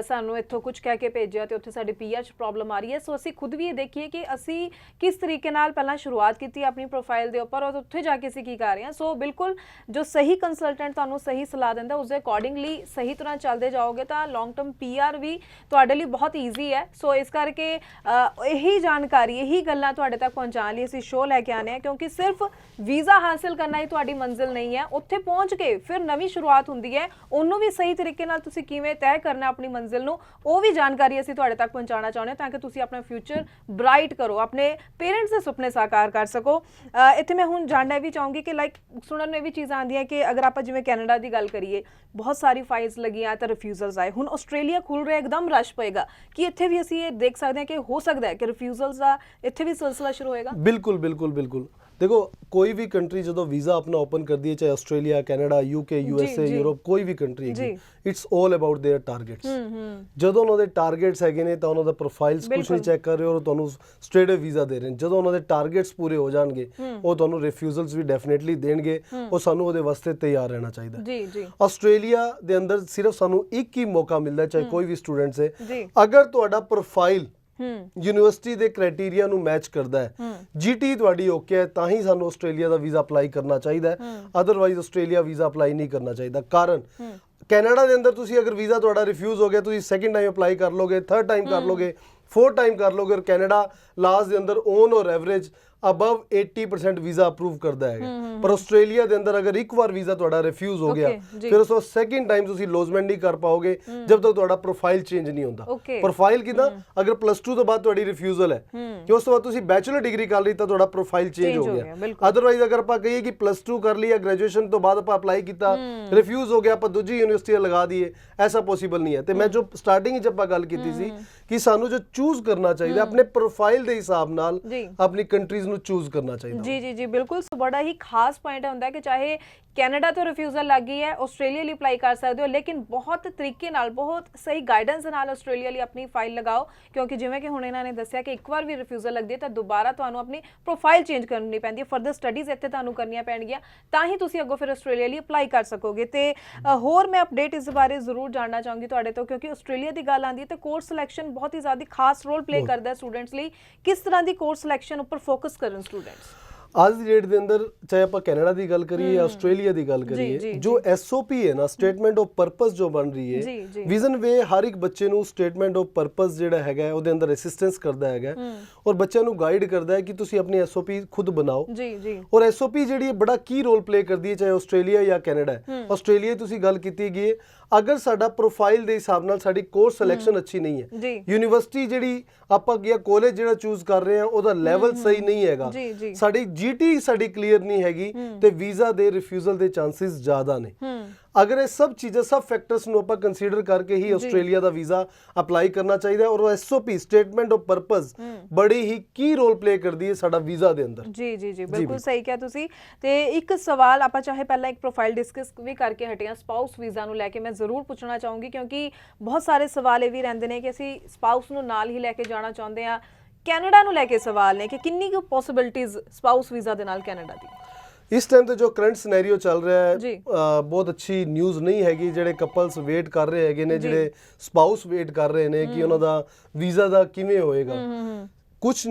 ਸਾਨੂੰ ਇੱਥੋਂ ਕੁਝ ਕਹਿ ਕੇ ਭੇਜਿਆ ਤੇ ਉੱਥੇ ਸਾਡੇ ਪੀਆਰ 'ਚ ਪ੍ਰੋਬਲਮ ਆ ਰਹੀ ਹੈ। ਸੋ ਅਸੀਂ ਖੁਦ ਵੀ ਇਹ ਦੇਖੀਏ ਕਿ ਅਸੀਂ ਕਿਸ ਤਰੀਕੇ ਨਾਲ ਪਹਿਲਾਂ ਸ਼ੁਰੂਆਤ ਕੀਤੀ ਆਪਣੀ ਪ੍ਰੋਫਾਈਲ ਦੇ ਉੱਪਰ ਔਰ ਉੱਥੇ ਜਾ ਕੇ ਅਸੀਂ ਕੀ ਕਰ ਰਹੇ ਹਾਂ। ਸੋ ਬਿਲਕੁਲ ਜੋ ਸਹੀ ਕੰਸਲਟੈਂਟ ਤੁਹਾਨੂੰ ਸਹੀ ਸਲਾਹ ਦਿੰਦਾ ਉਸ ਦੇ ਅਕੋਰਡਿੰਗਲੀ ਸਹੀ ਤਰ੍ਹਾਂ ਚੱਲਦੇ ਜਾਓਗੇ ਤਾਂ ਲੌਂਗ ਟਰਮ ਪੀਆਰ ਵੀ ਤੁਹਾਡੇ ਲਈ ਬਹੁਤ ਈਜ਼ੀ ਹੈ। ਸੋ ਇਸ ਕਰਕੇ ਇਹੀ ਜਾਣਕਾਰੀ ਇਹੀ ਗੱਲਾਂ ਤੁਹਾਡੇ ਤੱਕ ਪਹੁੰਚਾਉਣ ਲਈ ਅਸੀਂ ਸ਼ੋਅ ਲੈ ਕੇ ਆਨੇ ਆ, ਕਿਉਂਕਿ ਸਿਰਫ ਵੀਜ਼ਾ ਹਾਸਲ ਕਰਨਾ ਹੀ ਤੁਹਾਡੀ ਮੰਜ਼ਿਲ ਨਹੀਂ ਹੈ। ਉੱਥੇ ਪਹੁੰਚ ਕੇ ਫਿਰ ਨਵੀਂ ਸ਼ੁਰੂਆਤ ਹੁੰਦੀ ਹੈ, ਉਹਨੂੰ ਵੀ ਸਹੀ ਤਰੀਕੇ ਨਾਲ ਤੁਸੀਂ ਕਿਵੇਂ ਤੈਅ ਕਰਨਾ ਆਪਣੀ ਮੰਜ਼ਿਲ ਨੂੰ, ਉਹ ਵੀ ਜਾਣਕਾਰੀ ਅਸੀਂ ਤੁਹਾਡੇ ਤੱਕ ਪਹੁੰਚਾਉਣਾ ਚਾਹੁੰਦੇ ਹਾਂ ਤਾਂ ਕਿ ਤੁਸੀਂ ਆਪਣਾ ਫਿਊਚਰ ਬ੍ਰਾਈਟ ਕਰੋ, ਆਪਣੇ ਪੇਰੈਂਟਸ ਦੇ ਸੁਪਨੇ ਸਾਕਾਰ ਕਰ ਸਕੋ। ਇੱਥੇ ਮੈਂ ਹੁਣ ਜਾਣਨਾ ਵੀ ਚਾਹੂੰਗੀ ਕਿ ਲਾਈਕ ਸੁਣਨ ਨੂੰ ਇਹ ਵੀ ਚੀਜ਼ਾਂ ਆਉਂਦੀਆਂ ਕਿ ਅਗਰ ਆਪਾਂ ਜਿਵੇਂ ਕੈਨੇਡਾ ਦੀ ਗੱਲ ਕਰੀਏ ਬਹੁਤ ਸਾਰੀ ਫਾਈਲਸ ਲੱਗੀਆਂ ਤਾਂ ਰਿਫਿਊਜ਼ਲਸ ਆਏ, ਹੁਣ ਆਸਟ੍ਰੇਲੀਆ ਖੁੱਲ ਰਿਹਾ ਇੱਕਦਮ ਰਸ਼ ਪਏਗਾ, ਕਿ ਇੱਥੇ ਵੀ ਅਸੀਂ ਇਹ ਦੇਖ ਸਕਦੇ ਹਾਂ ਕਿ ਹੋ ਸਕਦਾ ਹੈ ਕਿ ਰਿਫਿਊਜ਼ਲਸ ਦਾ ਇੱਥੇ ਵੀ ਸਿਲਸਿਲਾ ਸ਼ੁਰੂ ਹੋਏਗਾ? ਬਿਲਕੁਲ ਬਿਲकुल ਬਿਲकुल देखो कोई भी कंट्री जो वीज़ा अपना ओपन कर दिए चाहे Australia Canada UK USA Europe कोई भी कंट्री है it's all about their targets. ਜਦੋਂ ਉਹਨਾਂ ਦੇ ਟਾਰਗੇਟਸ ਹੈਗੇ ਨੇ ਤਾਂ ਉਹਨਾਂ ਦਾ ਪ੍ਰੋਫਾਈਲਸ ਕੁਝ ਨਹੀਂ ਚੈੱਕ ਕਰ ਰਹੇ ਔਰ ਤੁਹਾਨੂੰ ਸਟ੍ਰੇਟ ਵੀਜ਼ਾ ਦੇ ਰਹੇ ਨੇ। ਜਦੋਂ ਉਹਨਾਂ ਦੇ ਟਾਰਗੇਟਸ ਪੂਰੇ ਹੋ ਜਾਣਗੇ ਉਹ ਤੁਹਾਨੂੰ ਰਿਫਿਊਜ਼ਲਸ ਵੀ ਡੈਫੀਨਿਟਲੀ ਦੇਣਗੇ, ਉਹ ਸਾਨੂੰ ਉਹਦੇ ਵਾਸਤੇ ਤਿਆਰ ਰਹਿਣਾ ਚਾਹੀਦਾ। ਜੀ ਜੀ ਆਸਟ੍ਰੇਲੀਆ ਦੇ ਅੰਦਰ ਸਿਰਫ ਸਾਨੂੰ ਇੱਕ ਹੀ ਮੌਕਾ ਮਿਲਦਾ ਚਾਹੇ ਕੋਈ ਵੀ ਸਟੂਡੈਂਟਸ ਹੈ, ਅਗਰ ਤੁਹਾਡਾ ਪ੍ਰੋਫਾਈਲ ਯੂਨੀਵਰਸਿਟੀ ਦੇ ਕ੍ਰਾਈਟੇਰੀਆ ਨੂੰ ਮੈਚ ਕਰਦਾ ਹੈ, ਜੀਟੀ ਤੁਹਾਡੀ ਓਕੇ ਹੈ, ਤਾਂ ਹੀ ਸਾਨੂੰ ਆਸਟ੍ਰੇਲੀਆ ਦਾ ਵੀਜ਼ਾ ਅਪਲਾਈ ਕਰਨਾ ਚਾਹੀਦਾ ਹੈ, ਅਦਰਵਾਈਜ਼ ਆਸਟ੍ਰੇਲੀਆ ਵੀਜ਼ਾ ਅਪਲਾਈ ਨਹੀਂ ਕਰਨਾ ਚਾਹੀਦਾ। ਕਾਰਨ ਕੈਨੇਡਾ ਦੇ ਅੰਦਰ ਤੁਸੀਂ ਅਗਰ ਵੀਜ਼ਾ ਤੁਹਾਡਾ ਰਿਫਿਊਜ਼ ਹੋ ਗਿਆ ਤੁਸੀਂ ਸੈਕਿੰਡ ਟਾਈਮ ਅਪਲਾਈ ਕਰ ਲੋਗੇ, ਥਰਡ ਟਾਈਮ ਕਰ ਲੋਗੇ, फोर्थ टाइम कर लोगे और कैनेडा लास्ट के अंदर ऑन और एवरेज above 80% वीजा अप्रूव करता है। पर आस्ट्रेलिया के अंदर अगर एक बार वीजा ਤੁਹਾਡਾ ਰਿਫਿਊਜ਼ ਹੋ ਗਿਆ ਫਿਰ ਉਸ ਤੋਂ ਸੈਕਿੰਡ ਟਾਈਮ ਤੁਸੀਂ ਲੋਜਮੈਂਟ ਨਹੀਂ ਕਰ ਪਾਓਗੇ ਜਦ ਤੱਕ ਤੁਹਾਡਾ ਪ੍ਰੋਫਾਈਲ ਚੇਂਜ ਨਹੀਂ ਹੁੰਦਾ। ਪ੍ਰੋਫਾਈਲ ਕਿਦਾਂ ਅਗਰ +2 ਤੋਂ ਬਾਅਦ ਤੁਹਾਡੀ ਰਿਫਿਊਜ਼ਲ ਹੈ ਕਿ ਉਸ ਤੋਂ ਬਾਅਦ ਤੁਸੀਂ ਬੈਚਲਰ ਡਿਗਰੀ ਕਰ ਲਈ ਤਾਂ ਤੁਹਾਡਾ ਪ੍ਰੋਫਾਈਲ ਚੇਂਜ ਹੋ ਗਿਆ। ਅਦਰਵਾਈਜ਼ ਅਗਰ ਆਪਾਂ ਕਹੀਏ ਕਿ +2 ਕਰ ਲਈ ਜਾਂ ਗ੍ਰੈਜੂਏਸ਼ਨ ਤੋਂ ਬਾਅਦ ਆਪਾਂ ਅਪਲਾਈ ਕੀਤਾ ਰਿਫਿਊਜ਼ ਹੋ ਗਿਆ ਆਪਾਂ ਦੂਜੀ ਯੂਨੀਵਰਸਿਟੀ ਲਗਾ ਦਈਏ, ਐਸਾ ਪੋਸੀਬਲ ਨਹੀਂ ਹੈ। ਤੇ ਮੈਂ ਜੋ ਸਟਾਰਟਿੰਗ ਵਿੱਚ ਆਪਾਂ ਗੱਲ ਕੀਤੀ ਸੀ ਕਿ ਸਾਨੂੰ ਜੋ ਚੂਜ਼ ਕਰਨਾ ਚਾਹੀਦਾ ਆਪਣੇ ਪ੍ਰੋਫਾਈਲ ਦੇ ਹਿਸਾਬ ਨਾਲ ਆਪਣੀ ਕੰਟਰੀਜ਼ ਨੂੰ ਚੂਜ਼ करना चाहिए। जी जी जी बिल्कुल, बड़ा ही खास पॉइंट है चाहे ਕੈਨੇਡਾ ਤੋਂ ਰਿਫਿਊਜ਼ਲ ਲੱਗ ਗਈ ਹੈ, ਆਸਟ੍ਰੇਲੀਆ ਲਈ ਅਪਲਾਈ ਕਰ ਸਕਦੇ ਹੋ, ਲੇਕਿਨ ਬਹੁਤ ਤਰੀਕੇ ਨਾਲ, ਬਹੁਤ ਸਹੀ ਗਾਈਡੈਂਸ ਦੇ ਨਾਲ ਆਸਟ੍ਰੇਲੀਆ ਲਈ ਆਪਣੀ ਫਾਈਲ ਲਗਾਓ, ਕਿਉਂਕਿ ਜਿਵੇਂ ਕਿ ਹੁਣ ਇਹਨਾਂ ਨੇ ਦੱਸਿਆ ਕਿ ਇੱਕ ਵਾਰ ਵੀ ਰਿਫਿਊਜ਼ਲ ਲੱਗਦੀ ਹੈ ਤਾਂ ਦੁਬਾਰਾ ਤੁਹਾਨੂੰ ਆਪਣੀ ਪ੍ਰੋਫਾਈਲ ਚੇਂਜ ਕਰਨੀ ਪੈਂਦੀ ਹੈ, ਫਰਦਰ ਸਟੱਡੀਜ਼ ਇੱਥੇ ਤੁਹਾਨੂੰ ਕਰਨੀਆਂ ਪੈਣਗੀਆਂ, ਤਾਂ ਹੀ ਤੁਸੀਂ ਅੱਗੋਂ ਫਿਰ ਆਸਟ੍ਰੇਲੀਆ ਲਈ ਅਪਲਾਈ ਕਰ ਸਕੋਗੇ। ਤੇ ਹੋਰ ਮੈਂ ਅਪਡੇਟ ਇਸ ਬਾਰੇ ਜ਼ਰੂਰ ਜਾਣਨਾ ਚਾਹੂੰਗੀ ਤੁਹਾਡੇ ਤੋਂ, ਕਿਉਂਕਿ ਆਸਟ੍ਰੇਲੀਆ ਦੀ ਗੱਲ ਆਉਂਦੀ ਹੈ ਤਾਂ ਕੋਰਸ ਸਿਲੈਕਸ਼ਨ ਬਹੁਤ ਹੀ ਜ਼ਿਆਦਾ ਖਾਸ ਰੋਲ ਪਲੇ ਕਰਦਾ ਹੈ ਸਟੂਡੈਂਟਸ ਲਈ। ਕਿਸ ਤਰ੍ਹਾਂ ਦੀ ਕੋਰਸ ਸਿਲੈਕਸ਼ਨ ਉੱਪਰ ਫੋਕਸ ਕਰਨ ਸਟੂਡੈਂਟਸ? ਅੱਜ ਦੀ ਡੇਟ ਦੇ ਅੰਦਰ ਚਾਹੇ ਆਪਾਂ ਕੈਨੇਡਾ ਦੀ ਗੱਲ ਕਰੀਏ ਜਾਂ ਆਸਟ੍ਰੇਲੀਆ ਦੀ ਗੱਲ ਕਰੀਏ, ਜੋ ਐਸਓਪੀ ਹੈ ਨਾ, ਸਟੇਟਮੈਂਟ ਆਫ ਪਰਪਸ ਜੋ ਬਣ ਰਹੀ ਹੈ, ਵਿਜ਼ਨ ਵੇ ਹਰ ਇੱਕ ਬੱਚੇ ਨੂੰ ਸਟੇਟਮੈਂਟ ਆਫ ਪਰਪਸ ਜਿਹੜਾ ਹੈਗਾ ਉਹਦੇ ਅੰਦਰ ਅਸਿਸਟੈਂਸ ਕਰਦਾ ਹੈਗਾ ਔਰ ਬੱਚਿਆਂ ਨੂੰ ਗਾਈਡ ਕਰਦਾ ਹੈ ਕਿ ਤੁਸੀਂ ਆਪਣੀ ਐਸਓਪੀ ਖੁਦ ਬਣਾਓ। ਔਰ ਐਸਓਪੀ ਜਿਹੜੀ ਬੜਾ ਕੀ ਰੋਲ ਪਲੇ ਕਰਦੀ ਹੈ, ਚਾਹੇ ਆਸਟ੍ਰੇਲੀਆ ਜਾਂ ਕੈਨੇਡਾ ਹੈ। ਆਸਟ੍ਰੇਲੀਆ ਤੁਸੀਂ ਗੱਲ ਕੀਤੀ ਗਈ ਹੈ, ਅਗਰ ਸਾਡਾ ਪ੍ਰੋਫਾਈਲ ਦੇ ਹਿਸਾਬ ਨਾਲ ਸਾਡੀ ਕੋਰਸ ਸਿਲੈਕਸ਼ਨ ਅੱਛੀ ਨਹੀਂ ਹੈ, ਯੂਨੀਵਰਸਿਟੀ ਜਿਹੜੀ ਆਪਾਂ ਜਾਂ ਕਾਲਜ ਜਿਹੜਾ ਚੂਜ਼ ਕਰ ਰਹੇ ਹਾਂ ਉਹਦਾ ਲੈਵਲ ਸਹੀ ਨਹੀਂ ਹੈਗਾ, ਸਾਡੀ ਜੀਟੀ ਸਾਡੀ ਕਲੀਅਰ ਨਹੀਂ ਹੈਗੀ, ਤੇ ਵੀਜ਼ਾ ਦੇ ਰਿਫਿਊਜ਼ਲ ਦੇ ਚਾਂਸਸ ਜ਼ਿਆਦਾ ਨੇ। ਅਗਰ ਇਹ ਸਭ ਚੀਜ਼ਾਂ, ਸਭ ਫੈਕਟਰਸ ਨੂੰ ਆਪਾਂ ਕੰਸੀਡਰ ਕਰਕੇ ਹੀ ਆਸਟ੍ਰੇਲੀਆ ਦਾ ਵੀਜ਼ਾ ਅਪਲਾਈ ਕਰਨਾ ਚਾਹੀਦਾ ਹੈ। ਔਰ ਐਸਓਪੀ ਸਟੇਟਮੈਂਟ ਆਫ ਪਰਪਸ ਬੜੀ ਹੀ ਕੀ ਰੋਲ ਪਲੇ ਕਰਦੀ ਹੈ ਸਾਡਾ ਵੀਜ਼ਾ ਦੇ ਅੰਦਰ। ਜੀ ਜੀ ਜੀ, ਬਿਲਕੁਲ ਸਹੀ ਕਿਹਾ ਤੁਸੀਂ। ਤੇ ਇੱਕ ਸਵਾਲ ਆਪਾਂ ਚਾਹੇ ਪਹਿਲਾਂ ਇੱਕ ਪ੍ਰੋਫਾਈਲ ਡਿਸਕਸ ਵੀ ਕਰਕੇ ਹਟਿਆ, ਸਪਾਊਸ ਵੀਜ਼ਾ ਨੂੰ ਲੈ ਕੇ ਮੈਂ ਜ਼ਰੂਰ ਪੁੱਛਣਾ ਚਾਹੂੰਗੀ, ਕਿਉਂਕਿ ਬਹੁਤ ਸਾਰੇ ਸਵਾਲ ਇਹ ਵੀ ਰਹਿੰਦੇ ਨੇ ਕਿ ਅਸੀਂ ਸਪਾਊਸ ਨੂੰ ਨਾਲ ਹੀ ਲੈ ਕੇ ਜਾਣਾ ਚਾਹੁੰਦੇ ਹਾਂ। ਕੈਨੇਡਾ ਨੂੰ ਲੈ ਕੇ ਸਵਾਲ ਨੇ ਕਿ ਕਿੰਨੀ ਕੁ ਪੋਸਿਬਿਲਿਟੀਜ਼ ਸਪਾਊਸ ਵੀਜ਼ਾ ਦੇ ਨਾਲ ਕੈਨੇਡਾ ਦੀ? ਇਸ ਟਾਈਮ ਤੇ ਜੋ ਕਰੰਟ ਸਿਨੈਰੀਓ ਚੱਲ ਰਿਹਾ ਹੈ, ਬਹੁਤ ਅੱਛੀ ਨਿਊਜ਼ ਨਹੀਂ ਹੈਗੀ। ਜਿਹੜੇ ਕਪਲਸ ਵੇਟ ਕਰ ਰਹੇ ਹੈਗੇ ਨੇ, ਜਿਹੜੇ ਸਪਾਊਸ ਵੇਟ ਕਰ ਰਹੇ ਨੇ ਕਿ ਉਹਨਾਂ ਦਾ ਵੀਜ਼ਾ ਦਾ ਕਿਵੇਂ ਹੋਏਗਾ। ਕੁਛ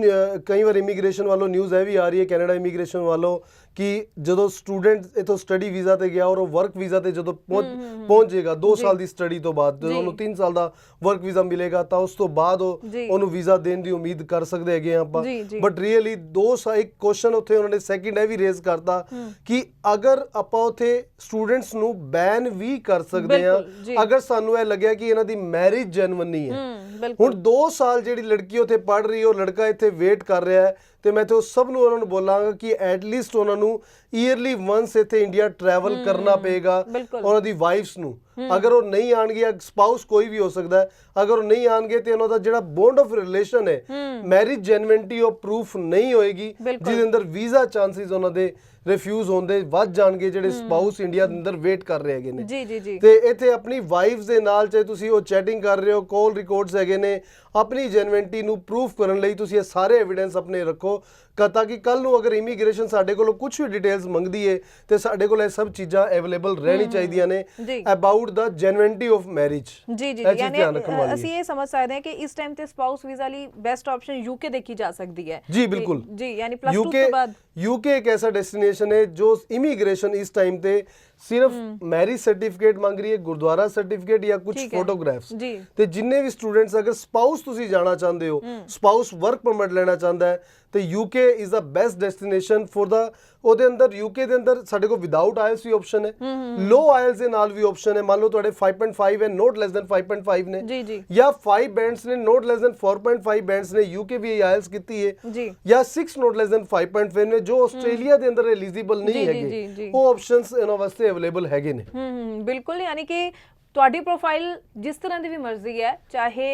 ਕਈ ਵਾਰ ਇਮੀਗ੍ਰੇਸ਼ਨ ਵੱਲੋਂ ਨਿਊਜ਼ ਇਹ ਵੀ ਆ ਰਹੀ ਹੈ, ਕੈਨੇਡਾ ਇਮੀਗ੍ਰੇਸ਼ਨ ਵੱਲੋਂ, ਕਿ ਜਦੋਂ ਸਟੂਡੈਂਟ ਇਥੋਂ ਸਟੱਡੀ ਵੀਜ਼ਾ ਤੇ ਗਿਆ ਔਰ ਉਹ ਵਰਕ ਵੀਜ਼ਾ ਤੇ ਜਦੋਂ ਪਹੁੰਚ ਜਾਏਗਾ 2 ਸਾਲ ਦੀ ਸਟੱਡੀ ਤੋਂ ਬਾਅਦ, ਜਦੋਂ ਉਹਨੂੰ 3 ਸਾਲ ਦਾ ਵਰਕ ਵੀਜ਼ਾ ਮਿਲੇਗਾ ਤਾਂ ਉਸ ਤੋਂ ਬਾਅਦ ਉਹਨੂੰ ਵੀਜ਼ਾ ਦੇਣ ਦੀ ਉਮੀਦ ਕਰ ਸਕਦੇ ਹੈਗੇ ਆ ਆਪਾਂ। ਬਟ ਰੀਅਲੀ 2 ਸਾਲ ਇੱਕ ਕੁਐਸਚਨ ਉੱਥੇ ਉਹਨਾਂ ਨੇ ਸੈਕਿੰਡ ਇਹ ਵੀ ਰੇਜ਼ ਕਰਤਾ ਕਿ ਅਗਰ ਆਪਾਂ ਉੱਥੇ ਸਟੂਡੈਂਟਸ ਨੂੰ ਬੈਨ ਵੀ ਕਰ ਸਕਦੇ ਆ ਅਗਰ ਸਾਨੂੰ ਇਹ ਲੱਗਿਆ ਕਿ ਇਹਨਾਂ ਦੀ ਮੈਰਿਜ ਜੈਨੂਇਨ ਨਹੀਂ ਹੈ। ਹੁਣ 2 ਸਾਲ ਜਿਹੜੀ ਲੜਕੀ ਉੱਥੇ ਪੜ੍ਹ ਰਹੀ ਹੈ, ਉਹ ਲੜਕਾ ਇੱਥੇ ਵੇਟ ਕਰ ਰਿਹਾ ਹੈ, ਤੇ ਮੈਂ ਤੇ ਸਭ ਨੂੰ ਉਹਨਾਂ ਨੂੰ ਬੋਲਾਂਗਾ ਕਿ ਐਟਲੀਸਟ ਉਹਨਾਂ ਨੂੰ ਈਅਰਲੀ ਵਨਸ ਇੱਥੇ ਇੰਡੀਆ ਟਰੈਵਲ ਕਰਨਾ ਪਏਗਾ ਉਹਨਾਂ ਦੀ ਵਾਈਫਸ ਨੂੰ। ਅਗਰ ਉਹ ਨਹੀਂ ਆਣਗੇ, ਸਪਾਊਸ ਕੋਈ ਵੀ ਹੋ ਸਕਦਾ ਹੈ, ਅਗਰ ਉਹ ਨਹੀਂ ਆਣਗੇ ਤੇ ਉਹਨਾਂ ਦਾ ਜਿਹੜਾ ਬੌਂਡ ਆਫ ਰਿਲੇਸ਼ਨ ਹੈ, ਮੈਰਿਜ ਜੈਨੂਇਨਿਟੀ ਆਫ ਪ੍ਰੂਫ ਨਹੀਂ ਹੋਏਗੀ, ਜਿਹਦੇ ਅੰਦਰ ਵੀਜ਼ਾ ਚਾਂਸਸ ਉਹਨਾਂ ਦੇ ਰਿਫਿਊਜ਼ ਹੁੰਦੇ ਵੱਧ ਜਾਣਗੇ, ਜਿਹੜੇ ਸਪਾਊਸ ਇੰਡੀਆ ਦੇ ਅੰਦਰ ਵੇਟ ਕਰ ਰਹੇ ਹੈਗੇ ਨੇ। ਤੇ ਇੱਥੇ ਆਪਣੀ ਵਾਈਫਸ ਦੇ ਨਾਲ ਚਾਹੇ ਤੁਸੀਂ ਉਹ ਚੈਟਿੰਗ ਕਰ ਰਹੇ ਹੋ, ਕਾਲ ਰਿਕਾਰਡਸ ਹੈਗੇ ਨੇ, ਆਪਣੀ ਜੈਨੂਇਨਿਟੀ ਨੂੰ ਪ੍ਰੂਫ ਕਰਨ ਲਈ ਤੁਸੀਂ ਇਹ ਸਾਰੇ ਐਵੀਡੈਂਸ ਆਪਣੇ ਰੱਖੋ, ਤਾਂ ਕਿ ਕੱਲ ਨੂੰ ਅਗਰ ਇਮੀਗ੍ਰੇਸ਼ਨ ਸਾਡੇ ਕੋਲੋਂ ਕੁਝ ਵੀ ਡਿਟੇਲਸ ਮੰਗਦੀ ਹੈ ਤੇ ਸਾਡੇ ਕੋਲ ਇਹ ਸਭ ਚੀਜ਼ਾਂ ਅਵੇਲੇਬਲ ਰਹਿਣੀ ਚਾਹੀਦੀਆਂ ਨੇ ਅਬਾਊਟ ਦਾ ਜੈਨੂਇਨਿਟੀ ਆਫ ਮੈਰਿਜ। ਜੀ ਜੀ, ਯਾਨੀ ਅਸੀਂ ਇਹ ਸਮਝ ਸਕਦੇ ਹਾਂ ਕਿ ਇਸ ਟਾਈਮ ਤੇ ਸਪਾਊਸ ਵੀਜ਼ਾ ਲਈ ਬੈਸਟ ਆਪਸ਼ਨ ਯੂਕੇ ਦੇਖੀ ਜਾ ਸਕਦੀ ਹੈ। ਜੀ ਬਿਲਕੁਲ ਜੀ, ਯਾਨੀ +2 ਤੋਂ ਬਾਅਦ यूके एक ऐसा डेस्टिनेशन है जो इमिग्रेशन इस टाइम पे सिर्फ मैरिज सर्टिफिकेट मांग रही है, गुरुद्वारा सर्टिफिकेट या कुछ फोटोग्राफ्स। ते जिन्ने भी स्टूडेंट्स अगर स्पाउस तुसी जाना चाहते हो, स्पाउस वर्क परमिट लेना चाहता है, तो UK is the best destination for the ਉਹਦੇ ਅੰਦਰ यूके ਦੇ ਅੰਦਰ ਸਾਡੇ ਕੋਲ ਵਿਦਆਊਟ ਆਇਲਸ ਵੀ ਆਪਸ਼ਨ ਹੈ, ਲੋ ਆਇਲਸ ਦੇ ਨਾਲ ਵੀ ਆਪਸ਼ਨ ਹੈ। ਮੰਨ ਲਓ ਤੁਹਾਡੇ 5.5 ਹੈ, ਨੋਟ ਲੈਸ ਦੈਨ 5.5 ਨੇ, ਜਾਂ 5 ਬੈਂਡਸ ਨੇ, ਨੋਟ ਲੈਸ ਦੈਨ 4.5 ਬੈਂਡਸ ਨੇ, यूके ਵੀ ਆਇਲਸ ਕੀਤੀ ਹੈ, ਜਾਂ 6 ਨੋਟ ਲੈਸ ਦੈਨ 5.5 ਨੇ, ਜੋ ਆਸਟ੍ਰੇਲੀਆ ਦੇ ਅੰਦਰ ਐਲੀਜੀਬਲ ਨਹੀਂ ਹੈਗੇ, ਉਹ ਆਪਸ਼ਨਸ ਇਹਨਾਂ ਵਾਸਤੇ ਅਵੇਲੇਬਲ ਹੈਗੇ ਨੇ। ਬਿਲਕੁਲ, ਯਾਨੀ ਕਿ ਤੁਹਾਡੀ ਪ੍ਰੋਫਾਈਲ ਜਿਸ ਤਰ੍ਹਾਂ ਦੀ ਵੀ ਮਰਜ਼ੀ ਹੈ, ਚਾਹੇ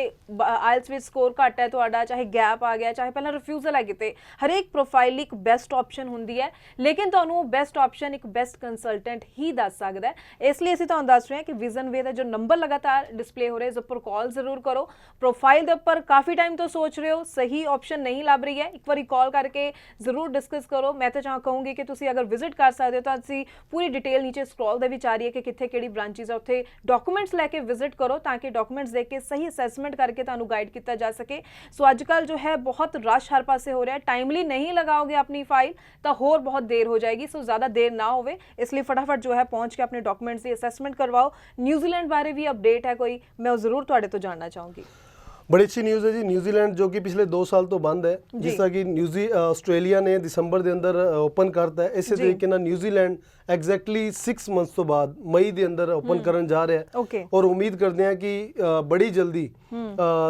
ਆਇਲਸ ਵਿੱਚ ਸਕੋਰ ਘੱਟ ਹੈ ਤੁਹਾਡਾ, ਚਾਹੇ ਗੈਪ ਆ ਗਿਆ, ਚਾਹੇ ਪਹਿਲਾਂ ਰਿਫਿਊਜ਼ਲ ਹੈ ਕਿਤੇ, ਹਰੇਕ ਪ੍ਰੋਫਾਈਲ ਇੱਕ ਬੈਸਟ ਆਪਸ਼ਨ ਹੁੰਦੀ ਹੈ, ਲੇਕਿਨ ਤੁਹਾਨੂੰ ਉਹ ਬੈਸਟ ਆਪਸ਼ਨ ਇੱਕ ਬੈਸਟ ਕੰਸਲਟੈਂਟ ਹੀ ਦੱਸ ਸਕਦਾ ਹੈ। ਇਸ ਲਈ ਅਸੀਂ ਤੁਹਾਨੂੰ ਦੱਸ ਰਹੇ ਹਾਂ ਕਿ ਵਿਜ਼ਨ ਵੇ ਦਾ ਜੋ ਨੰਬਰ ਲਗਾਤਾਰ ਡਿਸਪਲੇ ਹੋ ਰਿਹਾ, ਇਸ ਉੱਪਰ ਕਾਲ ਜ਼ਰੂਰ ਕਰੋ। ਪ੍ਰੋਫਾਈਲ ਦੇ ਉੱਪਰ ਕਾਫੀ ਟਾਈਮ ਤੋਂ ਸੋਚ ਰਹੇ ਹੋ, ਸਹੀ ਆਪਸ਼ਨ ਨਹੀਂ ਲੱਭ ਰਹੀ ਹੈ, ਇੱਕ ਵਾਰੀ ਕਾਲ ਕਰਕੇ ਜ਼ਰੂਰ ਡਿਸਕਸ ਕਰੋ। ਮੈਂ ਤਾਂ ਕਹੂੰਗੀ ਕਿ ਤੁਸੀਂ ਅਗਰ ਵਿਜ਼ਿਟ ਕਰ ਸਕਦੇ ਹੋ ਤਾਂ ਅਸੀਂ ਪੂਰੀ ਡਿਟੇਲ ਨੀਚੇ ਸਕਰੋਲ ਦੇ ਵਿੱਚ ਆ ਰਹੀ ਹੈ ਕਿ ਕਿੱਥੇ ਕਿਹੜੀ ਬ੍ਰਾਂਚਿਸ ਆ, ਉੱਥੇ ਡਾਕੂਮੈਂਟਸ ਲੈ ਕੇ ਵਿਜ਼ਿਟ ਕਰੋ ਤਾਂ ਕਿ ਡਾਕੂਮੈਂਟਸ ਦੇਖ ਕੇ ਸਹੀ ਅਸੈਸਮੈਂਟ ਕਰਕੇ ਤੁਹਾਨੂੰ ਗਾਈਡ ਕੀਤਾ ਜਾ ਸਕੇ। ਸੋ ਅੱਜ ਕੱਲ ਜੋ ਹੈ ਬਹੁਤ ਰਸ਼ ਹਰ ਪਾਸੇ ਹੋ ਰਿਹਾ ਹੈ, ਟਾਈਮਲੀ ਨਹੀਂ ਲਗਾਓਗੇ ਆਪਣੀ ਫਾਈਲ ਤਾਂ ਹੋਰ ਬਹੁਤ ਦੇਰ ਹੋ ਜਾਏਗੀ। ਸੋ ਜ਼ਿਆਦਾ ਦੇਰ ਨਾ ਹੋਵੇ, ਇਸ ਲਈ ਫਟਾਫਟ ਜੋ ਹੈ ਪਹੁੰਚ ਕੇ ਆਪਣੇ ਡਾਕੂਮੈਂਟਸ ਦੀ ਅਸੈਸਮੈਂਟ ਕਰਵਾਓ। ਨਿਊਜ਼ੀਲੈਂਡ ਬਾਰੇ ਵੀ ਅਪਡੇਟ ਹੈ ਕੋਈ, ਮੈਂ ਉਹ ਜ਼ਰੂਰ ਤੁਹਾਡੇ ਤੋਂ ਜਾਣਨਾ ਚਾਹੂੰਗੀ। बड़ी अच्छी न्यूज़ है जी। न्यूजीलैंड जो कि पिछले 2 साल तो बंद है, जिस तरह कि ਆਸਟ੍ਰੇਲੀਆ ने दिसंबर के अंदर ओपन करता है, इस तरीके ਨਾਲ न्यूजीलैंड ਐਗਜ਼ੈਕਟਲੀ 6 ਮੰਥਸ ਤੋਂ ਬਾਅਦ ਮਈ ਦੇ ਅੰਦਰ ਓਪਨ ਕਰਨ ਜਾ ਰਿਹਾ ਹੈ ਔਰ ਉਮੀਦ ਕਰਦੇ ਹਾਂ ਕਿ ਬੜੀ ਜਲਦੀ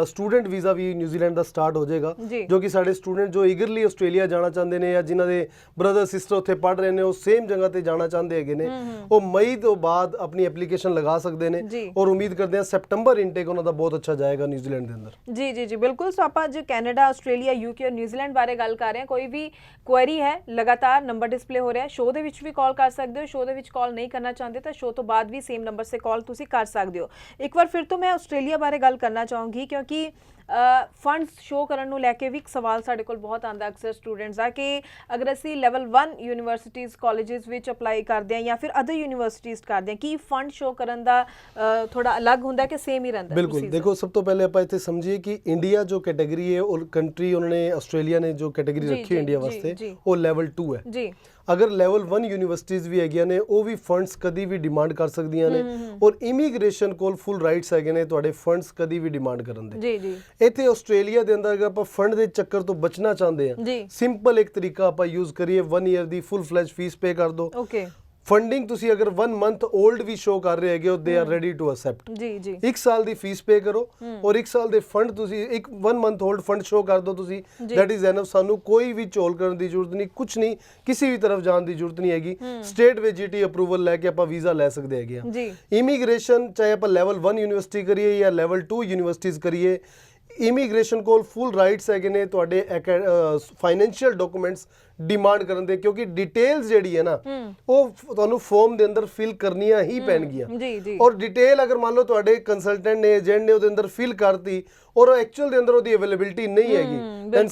ਸਟੂਡੈਂਟ ਵੀਜ਼ਾ ਵੀ ਨਿਊਜ਼ੀਲੈਂਡ ਦਾ ਸਟਾਰਟ ਹੋ ਜਾਏਗਾ, ਜੋ ਕਿ ਸਾਡੇ ਸਟੂਡੈਂਟ ਜੋ ਈਗਰਲੀ ਆਸਟ੍ਰੇਲੀਆ ਜਾਣਾ ਚਾਹੁੰਦੇ ਨੇ ਜਾਂ ਜਿਨ੍ਹਾਂ ਦੇ ਬ੍ਰਦਰ ਸਿਸਟਰ ਉੱਥੇ ਪੜ੍ਹ ਰਹੇ ਨੇ, ਉਹ ਸੇਮ ਜਗ੍ਹਾ ਤੇ ਜਾਣਾ ਚਾਹੁੰਦੇ ਹੈਗੇ ਨੇ, ਉਹ ਮਈ ਤੋਂ ਬਾਅਦ ਆਪਣੀ ਐਪਲੀਕੇਸ਼ਨ ਲਗਾ ਸਕਦੇ ਨੇ ਔਰ ਉਮੀਦ ਕਰਦੇ ਹਾਂ ਸੈਪਟੰਬਰ ਇਨਟੇਕ ਉਹਨਾਂ ਦਾ ਬਹੁਤ ਅੱਛਾ ਜਾਏਗਾ ਨਿਊਜ਼ੀਲੈਂਡ ਦੇ ਅੰਦਰ। ਜੀ ਜੀ ਜੀ, ਬਿਲਕੁਲ। ਸੋ ਆਪਾਂ ਅੱਜ ਕੈਨੇਡਾ, ਆਸਟ੍ਰੇਲੀਆ, ਯੂਕੇ ਔਰ ਨਿਊਜ਼ੀਲੈਂਡ ਬਾਰੇ ਗੱਲ ਕਰ ਰਹੇ ਹਾਂ। ਕੋਈ ਵੀ ਕੁਐਰੀ ਹੈ, ਲਗਾਤਾਰ ਨੰਬਰ ਡਿਸਪਲੇ ਹੋ ਰਿਹਾ, ਸ਼ੋਅ ਦੇ ਵਿੱਚ ਵੀ ਕਾਲ ਕਰ ਸਕਦੇ ਸਕਦੇ ਹੋ। ਸ਼ੋਅ ਦੇ ਵਿੱਚ ਕਾਲ ਨਹੀਂ ਕਰਨਾ ਚਾਹੁੰਦੇ ਤਾਂ ਸ਼ੋਅ ਤੋਂ ਬਾਅਦ ਵੀ ਸੇਮ ਨੰਬਰ ਸੇ ਕਾਲ ਤੁਸੀਂ ਕਰ ਸਕਦੇ ਹੋ। ਇੱਕ ਵਾਰ ਫਿਰ ਤੋਂ ਮੈਂ ਆਸਟ੍ਰੇਲੀਆ ਬਾਰੇ ਗੱਲ ਕਰਨਾ ਚਾਹੂੰਗੀ, ਕਿਉਂਕਿ ਫੰਡਸ ਸ਼ੋਅ ਕਰਨ ਨੂੰ ਲੈ ਕੇ ਵੀ ਇੱਕ ਸਵਾਲ ਸਾਡੇ ਕੋਲ ਬਹੁਤ ਆਉਂਦਾ ਅਕਸਰ ਸਟੂਡੈਂਟਸ ਦਾ ਕਿ ਅਗਰ ਅਸੀਂ ਲੈਵਲ 1 ਯੂਨੀਵਰਸਿਟੀਜ਼ ਕਾਲਜਿਸ ਵਿੱਚ ਅਪਲਾਈ ਕਰਦੇ ਹਾਂ ਜਾਂ ਫਿਰ ਅਦਰ ਯੂਨੀਵਰਸਿਟੀਜ਼ ਕਰਦੇ ਹਾਂ, ਕੀ ਫੰਡ ਸ਼ੋਅ ਕਰਨ ਦਾ ਥੋੜਾ ਅਲੱਗ ਹੁੰਦਾ ਕਿ ਸੇਮ ਹੀ ਰਹਿੰਦਾ? ਬਿਲਕੁਲ, ਦੇਖੋ ਸਭ ਤੋਂ ਪਹਿਲੇ ਆਪਾਂ ਇੱਥੇ ਸਮਝੀਏ ਕਿ ਇੰਡੀਆ ਜੋ ਕੈਟਾਗਰੀ ਹੈ ਉਹ ਕੰਟਰੀ ਉਹਨਾਂ ਨੇ ਆਸਟ੍ਰੇਲੀਆ ਨੇ ਜੋ ਕੈਟਾਗਰੀ ਰੱਖੀ ਇੰਡੀਆ ਵਾਸਤੇ ਉਹ ਲੈਵਲ 2 ਹੈ ਜੀ। ਅਗਰ ਲੈਵਲ 1 ਯੂਨੀਵਰਸਿਟੀਜ਼ ਵੀ ਹੈਗੀਆਂ ਨੇ ਉਹ ਵੀ ਫੰਡਸ ਕਦੀ ਵੀ ਡਿਮਾਂਡ ਕਰ ਸਕਦੀਆਂ ਨੇ ਔਰ ਇਮੀਗ੍ਰੇਸ਼ਨ ਕੋਲ ਫੁੱਲ ਰਾਈਟਸ ਹੈਗੇ ਨੇ ਤੁਹਾਡੇ ਫੰਡਸ ਕਦੀ ਵੀ ਡਿਮਾਂਡ ਕਰਨ ਦੇ ਜੀ ਜੀ। ਇੱਥੇ ਆਸਟ੍ਰੇਲੀਆ ਦੇ ਅੰਦਰ ਅਗਰ ਆਪਾਂ ਫੰਡ ਦੇ ਚੱਕਰ ਤੋਂ ਬਚਣਾ ਚਾਹੁੰਦੇ ਹਾਂ, ਸਿੰਪਲ ਇੱਕ ਤਰੀਕਾ ਆਪਾਂ ਯੂਜ਼ ਕਰੀਏ, 1 ਈਅਰ ਦੀ ਫੁੱਲ ਫਲੈਜ ਫੀਸ ਪੇ ਕਰ ਦਿਓ। ਓਕੇ, ਫੰਡਿੰਗ ਤੁਸੀਂ ਅਗਰ 1 ਮੰਥ 올ਡ ਵੀ ਸ਼ੋ ਕਰ ਰਹੇ ਹੈਗੇ ਹੋ they are ready to accept ਜੀ ਜੀ। 1 ਸਾਲ ਦੀ ਫੀਸ ਪੇ ਕਰੋ ਔਰ 1 ਸਾਲ ਦੇ ਫੰਡ ਤੁਸੀਂ 1 ਮੰਥ 올ਡ ਫੰਡ ਸ਼ੋ ਕਰ ਦੋ ਤੁਸੀਂ, ਦੈਟ ਇਜ਼ ਐਨਫ। ਸਾਨੂੰ ਕੋਈ ਵੀ ਝੋਲ ਕਰਨ ਦੀ ਜ਼ਰੂਰਤ ਨਹੀਂ, ਕੁਝ ਨਹੀਂ, ਕਿਸੇ ਵੀ ਤਰਫ ਜਾਣ ਦੀ ਜ਼ਰੂਰਤ ਨਹੀਂ ਹੈਗੀ। ਸਟੇਟ ਵਿਜਿਟੀ ਅਪਰੂਵਲ ਲੈ ਕੇ ਆਪਾਂ ਵੀਜ਼ਾ ਲੈ ਸਕਦੇ ਹੈਗੇ ਆ ਜੀ। ਇਮੀਗ੍ਰੇਸ਼ਨ ਚਾਹੇ ਆਪਾਂ ਲੈਵਲ 1 ਯੂਨੀਵਰਸਿਟੀ ਕਰੀਏ ਜਾਂ ਲੈਵਲ 2 ਯੂਨੀਵਰਸਿਟੀਜ਼ ਕਰੀਏ, ਇਮੀਗ੍ਰੇਸ਼ਨ ਕੋਲ ਫੁੱਲ ਰਾਈਟਸ ਹੈਗੇ ਨੇ ਤੁਹਾਡੇ ਫਾਈਨੈਂਸ਼ੀਅਲ ਡਾਕੂਮੈਂਟਸ ਡਿਮਾਂਡ ਕਰਨ ਦੇ, ਕਿਉਂਕਿ ਡਿਟੇਲਸ ਜਿਹੜੀ ਹੈ ਨਾ ਉਹ ਤੁਹਾਨੂੰ ਫਾਰਮ ਦੇ ਅੰਦਰ ਫਿਲ ਕਰਨੀਆਂ ਹੀ ਪੈਣਗੀਆਂ ਜੀ ਜੀ। ਔਰ ਡਿਟੇਲ ਅਗਰ ਮੰਨ ਲਓ ਤੁਹਾਡੇ ਕੰਸਲਟੈਂਟ ਨੇ, ਏਜੰਟ ਨੇ ਉਹਦੇ ਅੰਦਰ ਫਿਲ ਕਰਤੀ ਔਰ ਐਕਚੁਅਲ ਦੇ ਅੰਦਰ ਉਹਦੀ ਅਵੇਲੇਬਿਲਿਟੀ ਨਹੀਂ ਹੈਗੀ, ਦੈਨ